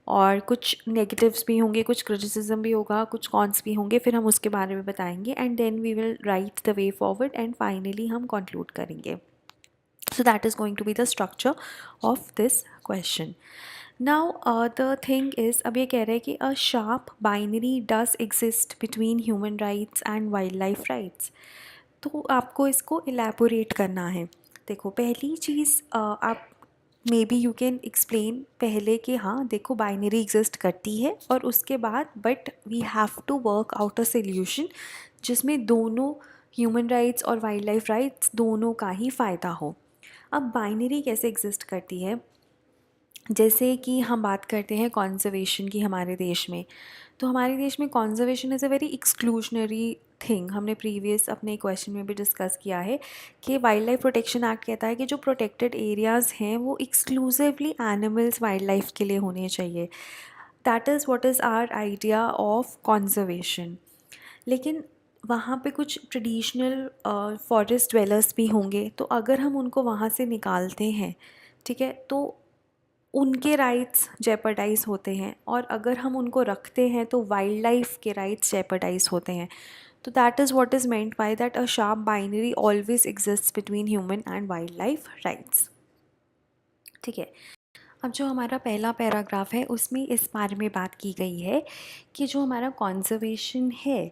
और कुछ नेगेटिव्स भी होंगे, कुछ क्रिटिसिज्म भी होगा, कुछ कॉन्स भी होंगे, फिर हम उसके बारे में बताएंगे and then we will write the way forward and finally हम कंक्लूड करेंगे. So that is going to be the structure of this question. Now the thing is, अब ये कह रहे हैं कि a sharp binary does exist between human rights and wildlife rights. तो आपको इसको elaborate करना है. देखो पहली चीज़ आप may be you can explain पहले कि हाँ देखो बाइनरी एग्जिस्ट करती है और उसके बाद but we have to work out a solution जिसमें दोनों ह्यूमन राइट्स और वाइल्ड लाइफ राइट्स दोनों का ही फ़ायदा हो. अब बाइनरी कैसे एग्जिस्ट करती है, जैसे कि हम बात करते हैं कॉन्जर्वेशन की हमारे देश में, तो हमारे देश में conservation is a very exclusionary thing. हमने प्रीवियस अपने क्वेश्चन में भी डिस्कस किया है कि वाइल्ड लाइफ प्रोटेक्शन एक्ट कहता है कि जो प्रोटेक्टेड एरियाज़ हैं वो एक्सक्लूसिवली एनिमल्स वाइल्ड लाइफ के लिए होने चाहिए. That is what is our idea of conservation. लेकिन वहाँ पे कुछ ट्रेडिशनल फॉरेस्ट ड्वेलर्स भी होंगे, तो अगर हम उनको वहाँ से निकालते हैं, ठीक है, तो उनके राइट्स जेपर्डाइज होते हैं और अगर हम उनको रखते हैं तो वाइल्ड लाइफ के राइट्स जेपर्डाइज होते हैं. तो that is what is meant by that a sharp binary always exists between human and wildlife rights. ठीक है, अब जो हमारा पहला पैराग्राफ है उसमें इस बारे में बात की गई है कि जो हमारा कॉन्जर्वेशन है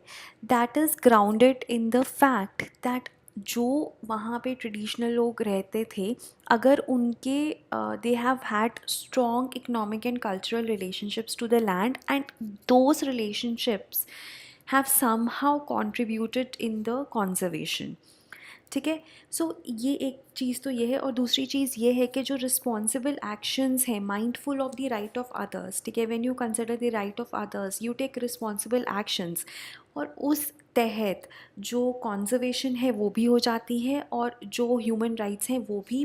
that is grounded in the fact that जो वहाँ पे ट्रेडिशनल लोग रहते थे, अगर उनके they have had strong economic and cultural relationships to the land and those relationships have somehow contributed in the conservation. ठीक है, सो ये एक चीज़ तो ये है और दूसरी चीज़ ये है कि जो रिस्पॉन्सिबल एक्शंस हैं, mindful of the right of others, ठीक है, when you consider the right of others you take responsible actions और उस तहत जो कॉन्जर्वेशन है वो भी हो जाती है और जो ह्यूमन राइट्स हैं वो भी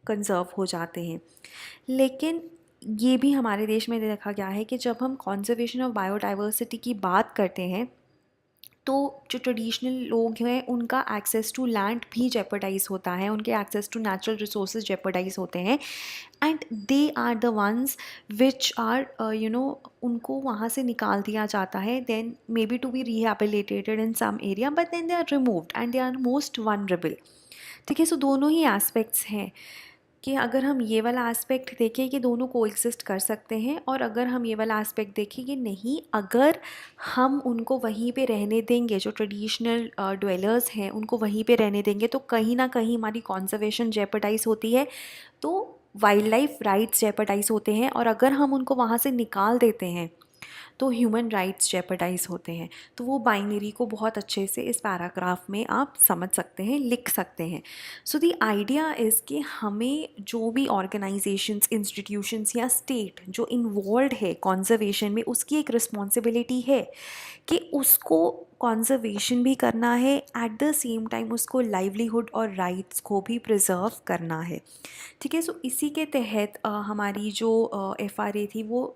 कंजर्व हो जाते हैं. लेकिन ये भी हमारे देश में देखा गया है कि जब हम कॉन्जर्वेशन ऑफ बायोडाइवर्सिटी की बात करते हैं तो जो ट्रेडिशनल लोग हैं उनका एक्सेस टू लैंड भी जेपर्डाइज होता है, उनके access to natural resources jeopardise होते हैं and they are the ones which are उनको वहाँ से निकाल दिया जाता है then may be to be rehabilitated in some area but then they are removed and they are most vulnerable. ठीक है, सो दोनों ही एस्पेक्ट्स हैं कि अगर हम ये वाला एस्पेक्ट देखें कि दोनों को एग्जिस्ट कर सकते हैं और अगर हम ये वाला एस्पेक्ट देखें कि नहीं, अगर हम उनको वहीं पे रहने देंगे, जो ट्रेडिशनल ड्वेलर्स हैं उनको वहीं पे रहने देंगे तो कहीं ना कहीं हमारी कॉन्जर्वेशन जेपर्डाइज होती है, तो वाइल्ड लाइफ राइट्स जेपर्डाइज होते हैं और अगर हम उनको वहाँ से निकाल देते हैं तो ह्यूमन राइट्स जेपर्डाइज होते हैं. तो वो बाइनरी को बहुत अच्छे से इस पैराग्राफ में आप समझ सकते हैं, लिख सकते हैं. सो द आइडिया इज़ कि हमें जो भी ऑर्गेनाइजेशंस, इंस्टीट्यूशंस या स्टेट जो इन्वॉल्व है कॉन्जर्वेशन में, उसकी एक रिस्पॉन्सिबिलिटी है कि उसको कॉन्जर्वेशन भी करना है, एट द सेम टाइम उसको लाइवलीहुड और राइट्स को भी प्रिजर्व करना है. ठीक है, सो इसी के तहत हमारी जो FRA थी वो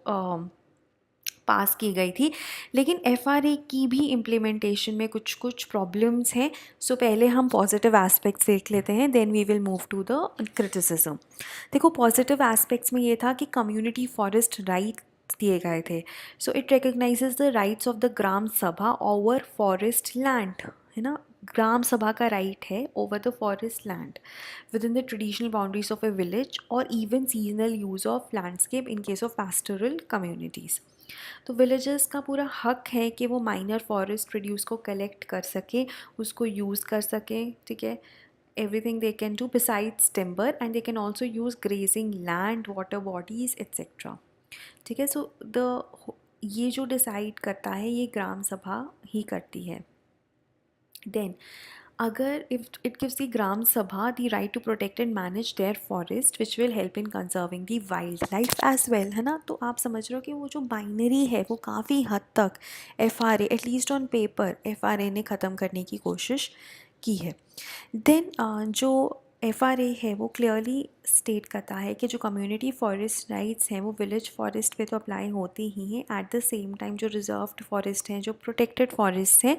पास की गई थी. लेकिन FRA की भी इम्प्लीमेंटेशन में कुछ कुछ प्रॉब्लम्स हैं. सो पहले हम पॉजिटिव एस्पेक्ट्स देख लेते हैं, then we will move to the criticism. देखो पॉजिटिव एस्पेक्ट्स में ये था कि कम्युनिटी फॉरेस्ट राइट दिए गए थे. So it recognises the rights of the gram Sabha over forest land, है ना, ग्राम सभा का राइट है over the forest land within the traditional boundaries of a village और even seasonal use of landscape in case of pastoral communities. तो villagers का पूरा हक है कि वो माइनर फॉरेस्ट प्रोड्यूस को कलेक्ट कर सकें, उसको यूज़ कर सकें. ठीक है, everything they can do besides timber and they can also use grazing land, water bodies etc. ठीक है, सो ये जो डिसाइड करता है ये ग्राम सभा ही करती है. देन अगर if it gives the gram Sabha the right to protect and manage their forest which will help in conserving the wild life as well, है ना. तो आप समझ रहे हो कि वो जो बाइनरी है वो काफ़ी हद तक FRA at least on paper FRA ने ख़त्म करने की कोशिश की है. देन जो FRA है वो क्लियरली स्टेट करता है कि जो कम्युनिटी फॉरेस्ट राइट्स हैं वो विलेज फॉरेस्ट पे तो अप्लाई होती ही हैं, एट द सेम टाइम जो रिजर्व्ड फॉरेस्ट हैं, जो प्रोटेक्टेड फॉरेस्ट हैं,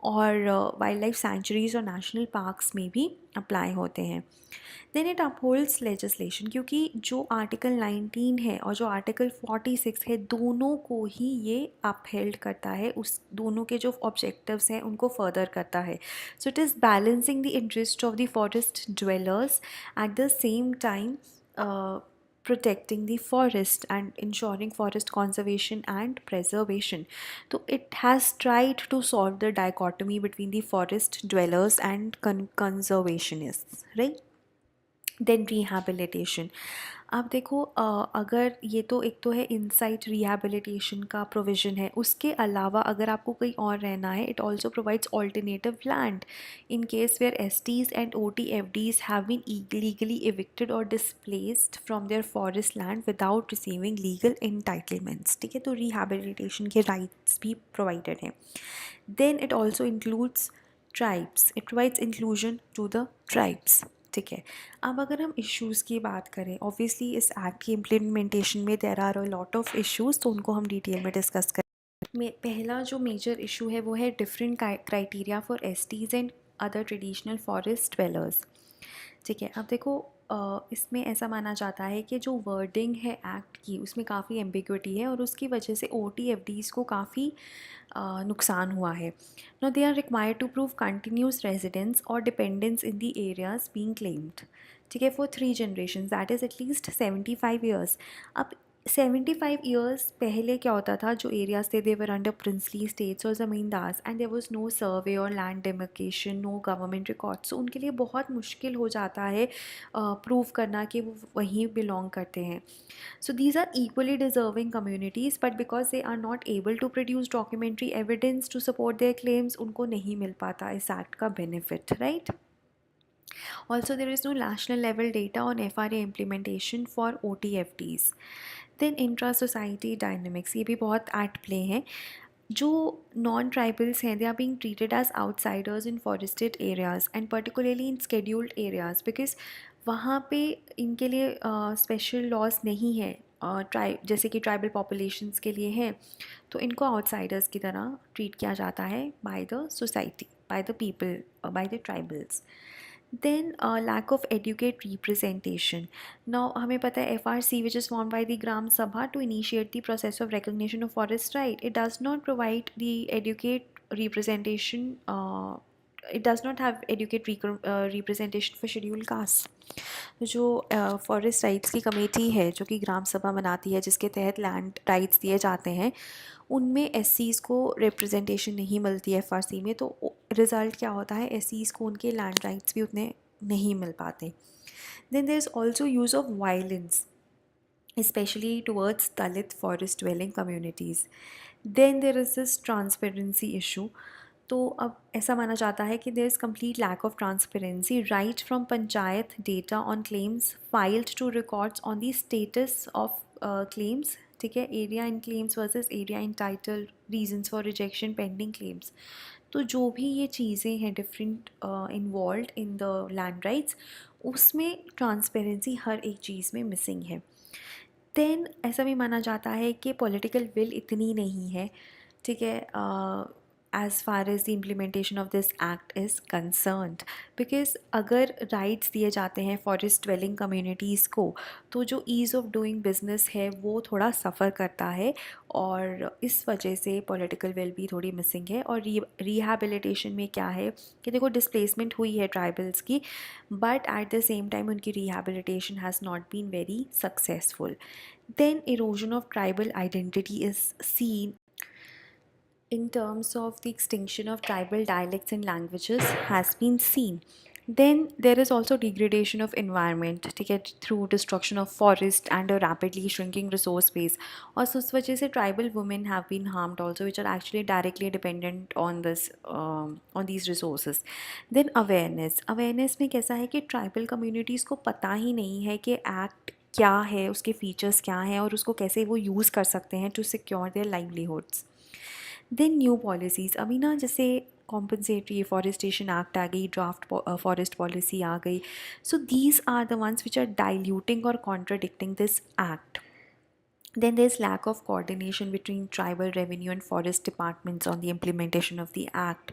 और वाइल्ड लाइफ सेंचुरीज और नेशनल पार्क्स में भी अप्लाई होते हैं। देन इट अपहोल्ड्स लेजिस्लेशन, क्योंकि जो आर्टिकल 19 है और जो आर्टिकल 46 है, दोनों को ही ये अपहेल्ड करता है, उस दोनों के जो ऑब्जेक्टिव्स हैं उनको फर्दर करता है। So it is balancing the interest of the forest dwellers eight the same time protecting the forest and ensuring forest conservation and preservation. So it has tried to solve the dichotomy between the forest dwellers and conservationists, right? Then rehabilitation. आप देखो अगर ये तो एक तो है insight rehabilitation का provision है, उसके अलावा अगर आपको कहीं और रहना है, it also provides alternative land in case where STs and OTFDs have been illegally evicted or displaced from their forest land without receiving legal entitlements। ठीक है, तो रिहैबिलिटेशन के राइट्स भी प्रोवाइडेड हैं। Then it also includes tribes, it provides inclusion to the tribes. ठीक है, अब अगर हम इश्यूज़ की बात करें, ऑब्वियसली इस एक्ट की इम्प्लीमेंटेशन में there are a lot of issues, तो उनको हम डिटेल में डिस्कस करें। पहला जो मेजर इशू है वो है different criteria for STs and other traditional forest dwellers. ठीक है, अब देखो इसमें ऐसा माना जाता है कि जो वर्डिंग है एक्ट की, उसमें काफ़ी एम्बिग्विटी है और उसकी वजह से ओटीएफडीज़ को काफ़ी नुकसान हुआ है। No they are required to prove continuous residence और dependence in the areas being claimed. ठीक है, for 3 generation, that is at least 75 years. अब 75 ईयर्स पहले क्या होता था, जो एरियाज थे दे वर अंडर प्रिंसली स्टेट्स और zamindars and there was no सर्वे और लैंड डेमार्केशन, नो गवर्नमेंट रिकॉर्ड्स। सो उनके लिए बहुत मुश्किल हो जाता है प्रूव करना कि वो वहीं बिलोंग करते हैं। So these are equally deserving communities, but because they are not able to produce documentary evidence to support their claims, उनको नहीं मिल पाता इस एक्ट का benefit, right? Also, there is no national level data on FRA implementation for OTFDs. Then intra-society dynamics, ये भी बहुत at play है। जो नॉन ट्राइबल्स हैं, they are being treated as outsiders in forested areas and particularly in scheduled areas, because वहाँ पे इनके लिए स्पेशल लॉज नहीं है जैसे कि ट्राइबल पॉपुलेशंस के लिए हैं, तो इनको आउटसाइडर्स की तरह ट्रीट किया जाता है by the society, by the people, by the tribals. Then lack of adequate representation. Now हमें पता है FRC which is form by the gram sabha to initiate the process of recognition of forest right, it does not provide the adequate representation, it does not have adequate representation for schedule caste. जो forest rights की committee है जो कि ग्राम सभा बनाती है, जिसके तहत लैंड राइट्स दिए जाते हैं, उनमें एससीज़ को रिप्रेजेंटेशन नहीं मिलती है FRC में, तो रिज़ल्ट क्या होता है, एससीज़ को उनके लैंड राइट्स भी उतने नहीं मिल पाते। Then there is also use of violence especially towards Dalit forest dwelling communities. Then there is this transparency issue. तो अब ऐसा माना जाता है कि there is complete lack of transparency right from panchayat data on claims filed to records on the status of claims. ठीक है, area in claims versus area in title, reasons for rejection, pending claims. तो जो भी ये चीज़ें हैं different involve in the land rights, उसमें transparency हर एक चीज़ में मिसिंग है। देन ऐसा भी माना जाता है कि पॉलिटिकल विल इतनी नहीं है, ठीक है, as far as the implementation of this act is concerned, because अगर राइट्स दिए जाते हैं फॉरेस्ट ड्वेलिंग कम्युनिटीज़ को, तो जो ईज़ ऑफ डूइंग बिजनेस है वो थोड़ा सफ़र करता है, और इस वजह से पॉलिटिकल विल भी थोड़ी मिसिंग है। और रिहैबिलिटेशन में क्या है कि देखो डिस्प्लेसमेंट हुई है ट्राइबल्स की, but at the same time उनकी rehabilitation has not been very successful. Then erosion of tribal identity is seen in terms of the extinction of tribal dialects and languages has been seen. Then there is also degradation of environment, ठीक है, through destruction of forest and a rapidly shrinking resource base. और उस वजह से tribal women have been harmed also, which are actually directly dependent on this on these resources. Then awareness में कैसा है कि tribal communities को पता ही नहीं है कि act क्या है, उसके फीचर्स क्या हैं और उसको कैसे वो यूज़ कर सकते हैं to secure their livelihoods. Then new policies, अभी ना जैसे कॉम्पनसेटरी फॉरेस्टेशन एक्ट आ गई, ड्राफ्ट फॉरेस्ट पॉलिसी आ गई, so these are the ones which are diluting और contradicting this act. Then there's lack of coordination between tribal revenue and forest departments on the implementation of the act.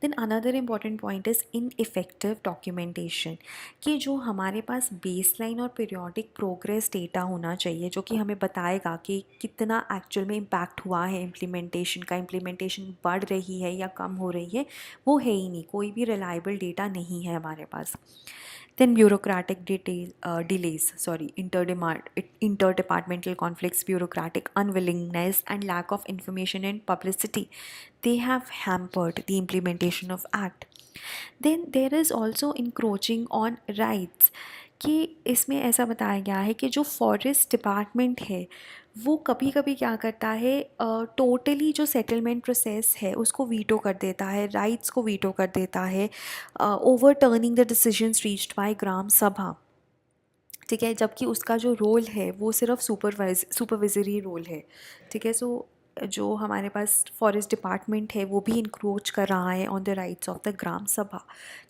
Then another important point is ineffective documentation, कि जो हमारे पास baseline और periodic progress data होना चाहिए जो कि हमें बताएगा कि कितना एक्चुअल में इम्पैक्ट हुआ है इम्प्लीमेंटेशन का, इम्प्लीमेंटेशन बढ़ रही है या कम हो रही है, वो है ही नहीं, कोई भी रिलायबल डेटा नहीं है हमारे पास. Then bureaucratic delays, interdepartmental conflicts, bureaucratic unwillingness, and lack of information and publicity, they have hampered the implementation of Act. Then there is also encroaching on rights, कि इसमें ऐसा बताया गया है कि जो फॉरेस्ट डिपार्टमेंट है वो कभी कभी क्या करता है, टोटली जो सेटलमेंट प्रोसेस है उसको वीटो कर देता है, राइट्स को वीटो कर देता है, overturning the decisions reached by gram sabha. ठीक है, जबकि उसका जो रोल है वो सिर्फ सुपरवाइजरी रोल है. ठीक है, सो जो हमारे पास फॉरेस्ट डिपार्टमेंट है वो भी इंक्रोच कर रहा है on the rights of the ग्राम सभा.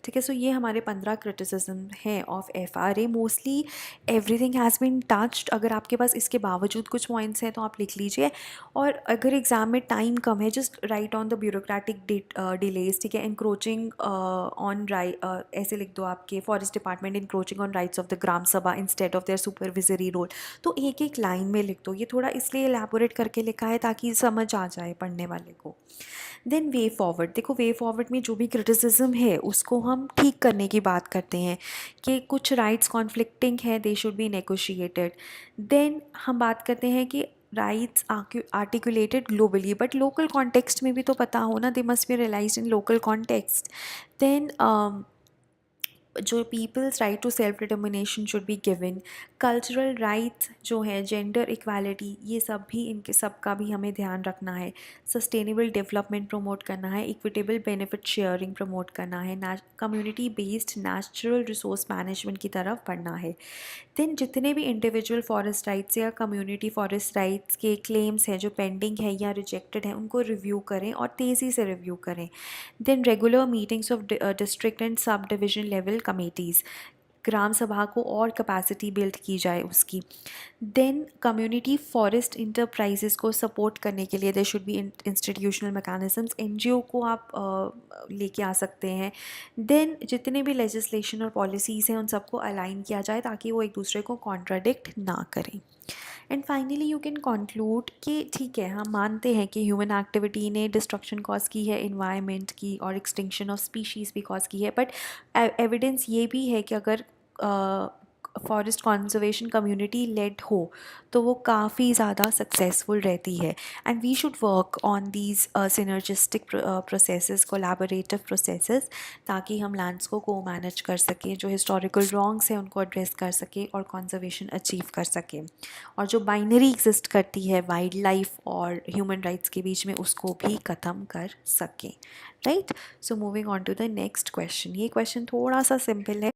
ठीक है, सो ये हमारे 15 क्रिटिसिज्म हैं of FRA. Mostly everything has been touched. अगर आपके पास इसके बावजूद कुछ पॉइंट्स हैं तो आप लिख लीजिए, और अगर एग्ज़ाम में टाइम कम है just right on the bureaucratic delays. ठीक है, इंक्रोचिंग ऑन ऐसे लिख दो आपके forest department encroaching on rights of the gram sabha instead of their supervisory role. तो एक एक लाइन में लिख दो, ये थोड़ा इसलिए एलैबोरेट करके लिखा है ताकि समझ आ जाए पढ़ने वाले को. देन वे फॉरवर्ड, देखो वे फॉरवर्ड में जो भी क्रिटिसिज्म है उसको हम ठीक करने की बात करते हैं कि कुछ राइट्स कॉन्फ्लिक्टिंग है, they should be negotiated. Then हम बात करते हैं कि rights articulated globally but local context में भी तो पता हो ना, they must be realised in local context. Then जो peoples right to self determination should be given. Cultural rights जो है, जेंडर इक्वालिटी, ये सब भी, इनके सब का भी हमें ध्यान रखना है. सस्टेनेबल डेवलपमेंट प्रमोट करना है, इक्विटेबल बेनिफिट शेयरिंग प्रमोट करना है, community based natural resource management की तरफ बढ़ना है. देन जितने भी इंडिविजुअल फॉरेस्ट राइट्स या कम्युनिटी फॉरेस्ट राइट्स के क्लेम्स हैं जो पेंडिंग है या रिजेक्टेड हैं उनको रिव्यू करें और तेज़ी से रिव्यू करें. Then regular meetings of district and sub division level committees, gram sabha को और कैपेसिटी बिल्ड की जाए उसकी. देन कम्युनिटी फॉरेस्ट इंटरप्राइजेस को सपोर्ट करने के लिए there should be institutional mechanisms. NGO को आप लेके आ सकते हैं. देन जितने भी लेजिस्लेशन और पॉलिसीज़ हैं उन सबको अलाइन किया जाए ताकि वो एक दूसरे को कॉन्ट्राडिक्ट ना करें. And finally you can conclude कि ठीक है, हम मानते हैं कि ह्यूमन एक्टिविटी ने डिस्ट्रक्शन कॉज की है इन्वायरमेंट की और एक्सटिंक्शन ऑफ स्पीशीज़ भी कॉज की है, बट एविडेंस ये भी है कि अगर फॉरेस्ट कंजर्वेशन कम्युनिटी लेड हो तो वो काफ़ी ज़्यादा सक्सेसफुल रहती है. And we should work on these synergistic processes, collaborative processes, ताकि हम लैंड्स को मैनेज कर सकें, जो हिस्टोरिकल रॉन्ग्स हैं उनको एड्रेस कर सकें और कंजर्वेशन अचीव कर सकें, और जो बाइनरी एग्जिस्ट करती है वाइल्ड लाइफ और ह्यूमन राइट्स के बीच में उसको भी ख़त्म कर सकें. Right, so moving on to the next question. ये क्वेश्चन थोड़ा सा सिंपल है.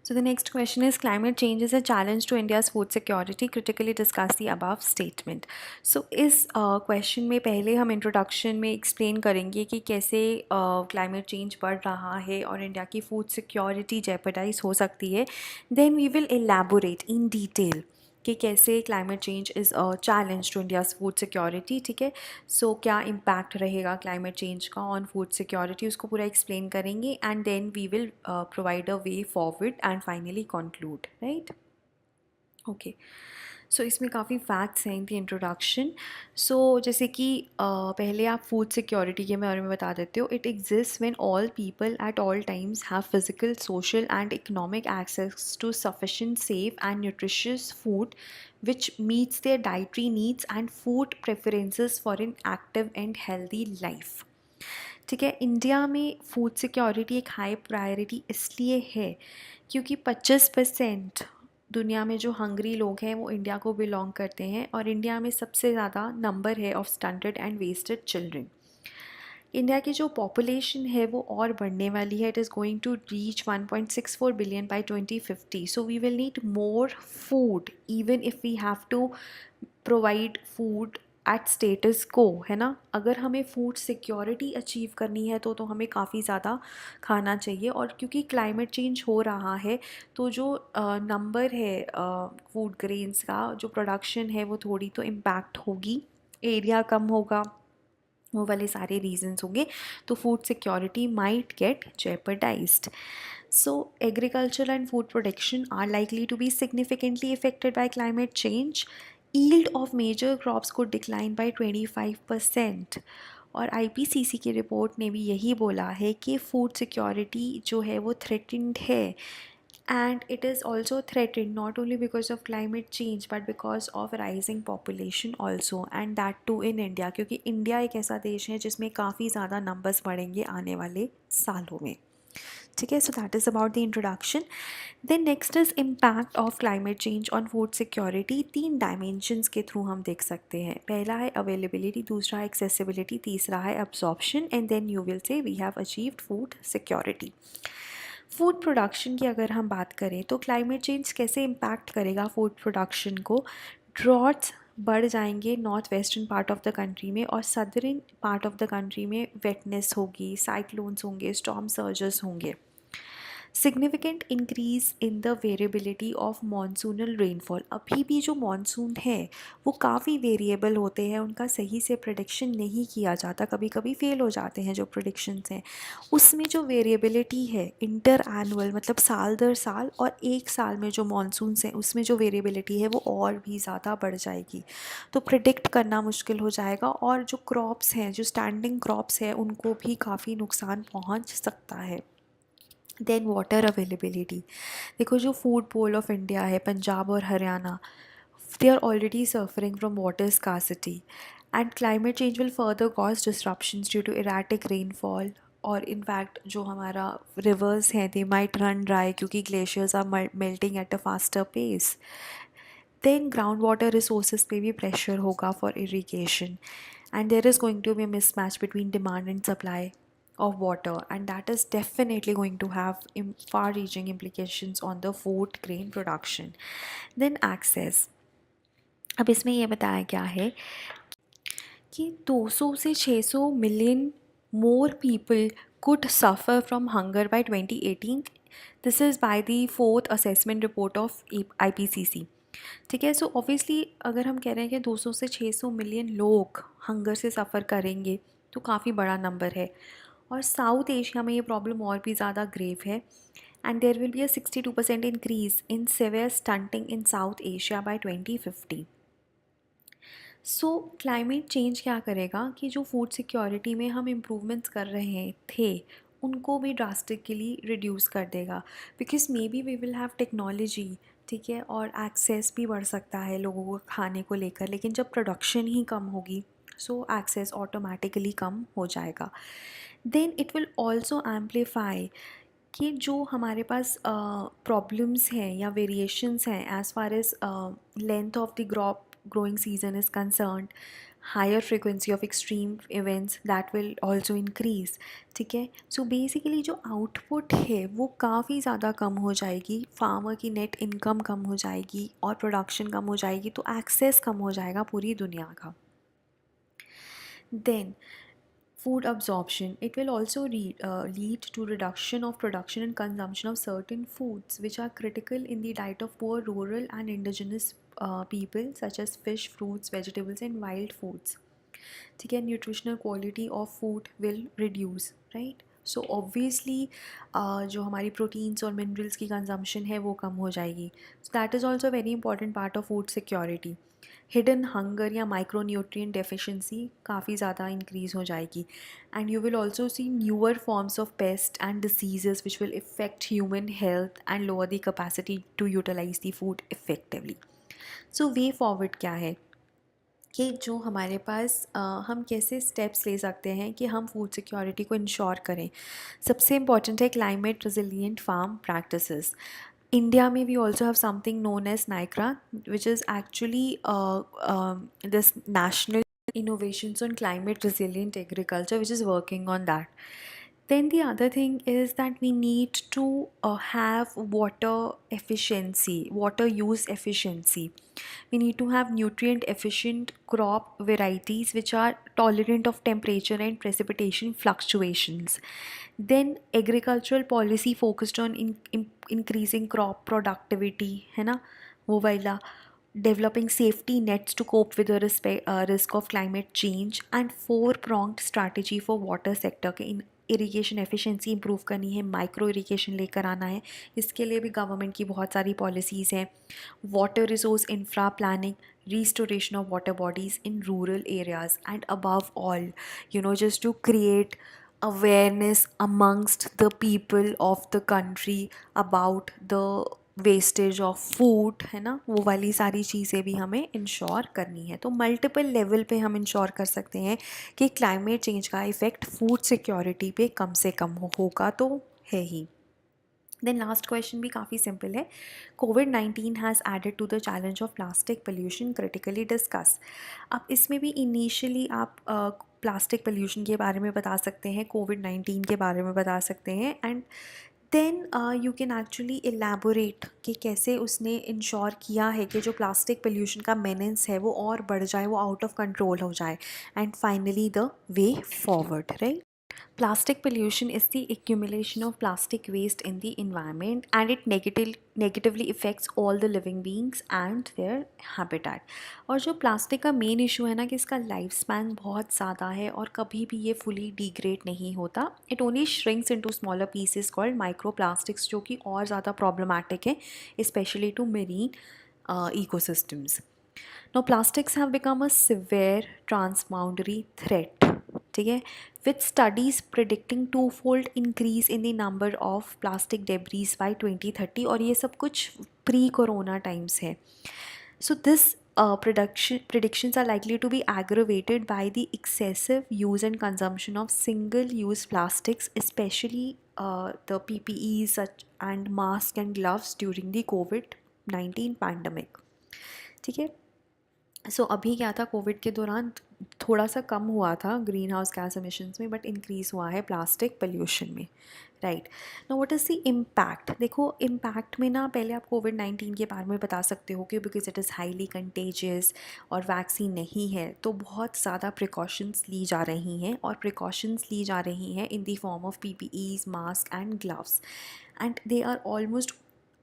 So the next question is, climate change is a challenge to India's food security. Critically discuss the above statement. So इस क्वेश्चन में पहले हम introduction में explain करेंगे कि कैसे क्लाइमेट चेंज बढ़ रहा है और इंडिया की फूड सिक्योरिटी जेपरडाइज हो सकती है. Then we will elaborate in detail कि कैसे climate change is a challenge to India's food security. ठीक है, सो क्या इम्पैक्ट रहेगा क्लाइमेट चेंज का ऑन फूड सिक्योरिटी, उसको पूरा एक्सप्लेन करेंगे. And then we will provide a way forward and finally conclude. Right, okay. So इसमें काफ़ी फैक्ट्स हैं इन दी इंट्रोडक्शन. सो जैसे कि पहले आप फूड सिक्योरिटी के बारे में बता देते हो. It exist when all people at all times have physical, social and economic access to sufficient, safe and nutritious food which meets their dietary needs and food preferences for an active and healthy life. ठीक है, India में food security एक high priority इसलिए है क्योंकि 25% दुनिया में जो हंग्री लोग हैं वो इंडिया को बिलोंग करते हैं, और इंडिया में सबसे ज़्यादा नंबर है of stunted and wasted children. India की जो पॉपुलेशन है वो और बढ़ने वाली है. It is going to reach 1.64 billion by 2050. So we will need more food even if we have to provide food at status quo, है ना। अगर हमें फूड सिक्योरिटी अचीव करनी है तो हमें काफ़ी ज़्यादा खाना चाहिए, और क्योंकि क्लाइमेट चेंज हो रहा है तो जो नंबर है फूड ग्रेन्स का, जो प्रोडक्शन है वो थोड़ी तो इम्पैक्ट होगी, एरिया कम होगा, वो वाले सारे रीजंस होंगे, तो food security might get jeopardized. So agriculture and food production are likely to be significantly affected by climate change. Yield of major crops could decline by 25%. और आईपीसीसी की रिपोर्ट ने भी यही बोला है कि फूड सिक्योरिटी जो है वो थ्रेटेंड है, and it is also threatened not only because of climate change but because of rising population also, and that too in India, क्योंकि इंडिया एक ऐसा देश है जिसमें काफ़ी ज़्यादा नंबर्स बढ़ेंगे आने वाले सालों में। ठीक है, so that is about the introduction. Then next is impact of climate change on food security. 3 dimensions के थ्रू हम देख सकते हैं। पहला है अवेलेबिलिटी, दूसरा है एक्सेसिबिलिटी, तीसरा है absorption, and then you will say we have achieved food security. Food production की अगर हम बात करें तो क्लाइमेट चेंज कैसे इम्पैक्ट करेगा फूड प्रोडक्शन को। ड्रॉट्स बढ़ जाएंगे north western part of the country में, और southern part of the country में वेटनेस होगी, साइक्लोन्स होंगे, स्टॉर्म सर्जेस होंगे। Significant increase in the variability of monsoonal rainfall. अभी भी जो मॉनसून है वो काफ़ी वेरिएबल होते हैं, उनका सही से प्रेडिक्शन नहीं किया जाता, कभी कभी फेल हो जाते हैं जो प्रेडिक्शंस हैं। उसमें जो वेरिएबिलिटी है इंटर एनुअल, मतलब साल दर साल, और एक साल में जो मॉनसून्स हैं उसमें जो वेरिएबिलिटी है वो और भी ज़्यादा बढ़ जाएगी, तो प्रिडिक्ट करना मुश्किल हो जाएगा, और जो क्रॉप्स हैं, जो स्टैंडिंग क्रॉप्स हैं, उनको भी काफ़ी नुकसान पहुंच सकता है। Then water availability. देखो जो फूड पोल ऑफ इंडिया है, पंजाब और Haryana, they are already suffering from water scarcity, and climate change will further cause disruptions due to erratic rainfall, और इनफैक्ट जो हमारा रिवर्स हैं दे माइट रन ड्राई क्योंकि glaciers are melting at a faster pace. Then ground water resources पे भी pressure होगा for irrigation, and there is going to be a mismatch between demand and supply of water, and that is definitely going to have far-reaching implications on the food grain production. Then access, अब इसमें ये बताया गया है कि 200 से 600 million more people could suffer from hunger by 2018. This is by the 4th assessment report of IPCC. ठीक है, सो ऑब्वियसली अगर हम कह रहे हैं कि 200 से 600 मिलियन लोग हंगर से सफ़र करेंगे तो काफ़ी बड़ा नंबर है, और साउथ एशिया में ये प्रॉब्लम और भी ज़्यादा ग्रेव है, and there will be a 62% increase in severe stunting in South Asia by 2050। So climate change क्या करेगा कि जो फूड सिक्योरिटी में हम इम्प्रूवमेंट्स कर रहे थे उनको भी ड्रास्टिकली रिड्यूस कर देगा, because maybe we will have technology, ठीक है, और एक्सेस भी बढ़ सकता है लोगों को खाने को लेकर, लेकिन जब प्रोडक्शन ही कम होगी सो एक्सेस ऑटोमेटिकली कम हो जाएगा। Then it will also amplify कि जो हमारे पास प्रॉब्लम्स हैं या वेरिएशंस हैं as far as length of the growing season is concerned, higher frequency of extreme events that will also increase, ठीक है। सो बेसिकली जो आउटपुट है वो काफ़ी ज़्यादा कम हो जाएगी, फार्मर की नेट इनकम कम हो जाएगी और प्रोडक्शन कम हो जाएगी, तो एक्सेस कम हो जाएगा पूरी दुनिया का। Then food absorption, it will also lead to reduction of production and consumption of certain foods which are critical in the diet of poor rural and indigenous people, such as fish, fruits, vegetables and wild foods, ठीक है। Nutritional quality of food will reduce, right. So obviously जो हमारी proteins और minerals की consumption है वो कम हो जाएगी, so that is also very important part of food security. Hidden hunger या माइक्रो न्यूट्रिएंट डेफिशिएंसी काफ़ी ज़्यादा इंक्रीज़ हो जाएगी, and you will also see newer forms of pest and diseases which will affect human health and lower the capacity to utilise the food effectively. So way forward क्या है कि जो हमारे पास हम कैसे स्टेप्स ले सकते हैं कि हम फूड सिक्योरिटी को इंश्योर करें। सबसे इम्पॉर्टेंट है climate resilient farm practices. India में we also have something known as NICRA, which is actually this national innovations on climate resilient agriculture which is working on that. Then the other thing is that we need to have water efficiency, water use efficiency. We need to have nutrient efficient crop varieties which are tolerant of temperature and precipitation fluctuations. Then agricultural policy focused on increasing crop productivity, है ना, वो वाला, developing safety nets to cope with the risk of climate change, and four pronged strategy for water sector के in irrigation efficiency improve करनी है, micro irrigation लेकर आना है, इसके लिए भी गवर्नमेंट की बहुत सारी पॉलिसीज़ हैं. Water resource infra planning, restoration of water bodies in rural areas, and above all, just to create awareness amongst the people of the country about the wastage of food, है ना, वो वाली सारी चीज़ें भी हमें इंश्योर करनी है. तो मल्टीपल लेवल पे हम इंश्योर कर सकते हैं कि क्लाइमेट चेंज का इफ़ेक्ट फूड सिक्योरिटी पे कम से कम होगा तो है ही. देन लास्ट क्वेश्चन भी काफ़ी सिंपल है. कोविड-19 has added to the challenge of plastic pollution, critically discuss. अब इसमें भी इनिशियली आप प्लास्टिक पोल्यूशन के बारे में बता सकते हैं, कोविड-19 के बारे में बता सकते हैं, and then you can actually elaborate कि कैसे उसने इंश्योर किया है कि जो प्लास्टिक पोल्यूशन का मेनेंस है वो और बढ़ जाए, वो आउट ऑफ कंट्रोल हो जाए, and finally the way forward, right. Plastic pollution is the accumulation of plastic waste in the environment, and it negatively affects all the living beings and their habitat. और जो plastic का main issue है ना कि इसका life span बहुत ज़्यादा है और कभी भी ये फुली डिग्रेड नहीं होता. It only shrinks into smaller pieces called microplastics, जो कि और ज़्यादा प्रॉब्लमैटिक है, specially to marine ecosystems. Now, plastics have become a severe transboundary threat. ठीक है, with studies predicting twofold increase in the number of plastic debris by 2030, और ये सब कुछ प्री कोरोना टाइम्स है. So this predictions are likely to be aggravated by the excessive use and consumption of single-use plastics, especially the PPEs and masks and gloves during the COVID-19 pandemic. ठीक है. सो अभी क्या था, Covid के दौरान थोड़ा सा कम हुआ था ग्रीन हाउस गैस एमिशंस में, बट इंक्रीज़ हुआ है प्लास्टिक पोल्यूशन में, right. Know what is the impact. देखो इम्पैक्ट में ना पहले आप कोविड-19 के बारे में बता सकते हो कि because it is highly contagious और वैक्सीन नहीं है, तो बहुत ज़्यादा प्रिकॉशंस ली जा रही हैं, और प्रिकॉशंस ली जा रही हैं in the form of PPEs, mask and gloves, and they are almost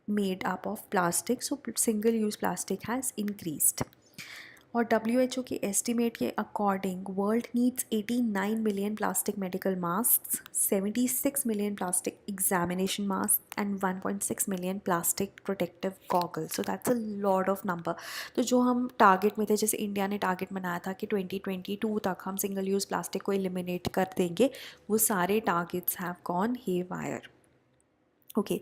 made up of plastic. So single use plastic has increased. और WHO के एस्टिमेट के according world needs 89 million plastic medical mask, 76 million plastic examination mask and 1.6 million plastic protective goggles. So that's a lot of number. तो जो हम target में थे, जैसे India ने टारगेट बनाया था कि 2022 तक हम सिंगल यूज़ प्लास्टिक को एलिमिनेट कर देंगे, वो सारे targets have gone haywire. Okay,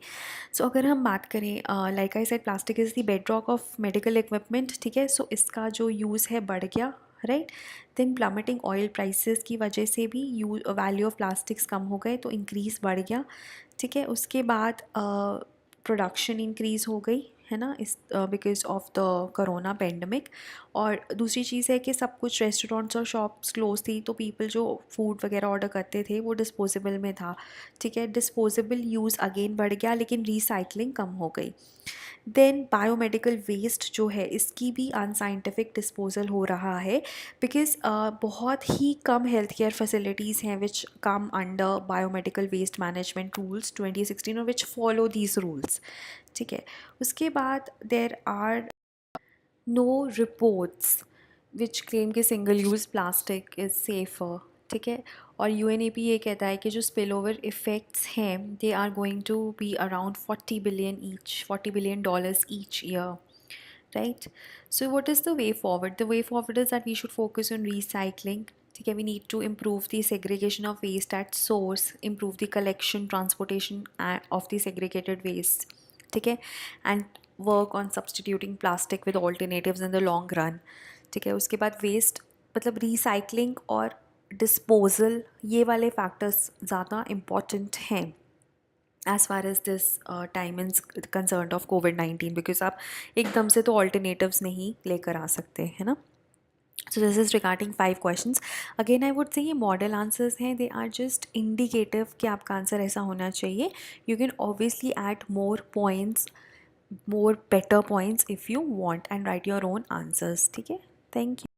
so अगर हम बात करें, like I said, plastic is the bedrock of medical equipment, ठीक है. सो इसका जो यूज़ है बढ़ गया, right. Then plummeting oil prices की वजह से भी वैल्यू ऑफ प्लास्टिक्स कम हो गए, तो इंक्रीज़ बढ़ गया, ठीक है. उसके बाद प्रोडक्शन इंक्रीज़ हो गई, है ना, इस because of the corona pandemic. और दूसरी चीज़ है कि सब कुछ रेस्टोरेंट्स और शॉप्स क्लोज थी, तो पीपल जो फूड वगैरह ऑर्डर करते थे वो डिस्पोजेबल में था, ठीक है. डिस्पोजेबल यूज़ अगेन बढ़ गया, लेकिन रिसाइकलिंग कम हो गई. देन बायोमेडिकल वेस्ट जो है इसकी भी अनसाइंटिफिक डिस्पोजल हो रहा है, बिकॉज बहुत ही कम हेल्थ केयर फैसिलिटीज़ हैं which come under biomedical waste management rules 2016 और विच फॉलो दीज रूल्स, ठीक है. उसके बाद there are no reports which claim कि single use plastic is safer, ठीक है. और UNEP ये कहता है कि जो स्पिल ओवर इफ़ेक्ट्स हैं they are going to be around 40 billion each, $40 billion each year, right. So what is the way forward? The way forward is that we should focus on recycling, ठीक है. We need to improve the segregation of waste at source, improve the collection, transportation of the segregated waste, ठीक है, and work on substituting plastic with alternatives in the long run, ठीक है. उसके बाद waste मतलब recycling और disposal, ये वाले फैक्टर्स ज़्यादा इम्पॉर्टेंट हैं as far as this time is concern of कोविड-19, बिकॉज आप एकदम से तो ऑल्टरनेटिव्स नहीं लेकर आ सकते, है ना. सो this is regarding 5 questions. Again I would say ये मॉडल आंसर्स हैं, दे आर जस्ट इंडिकेटिव कि आपका आंसर ऐसा होना चाहिए. You can obviously add more points, more better points if you want, and write your own answers. ठीक है, thank you.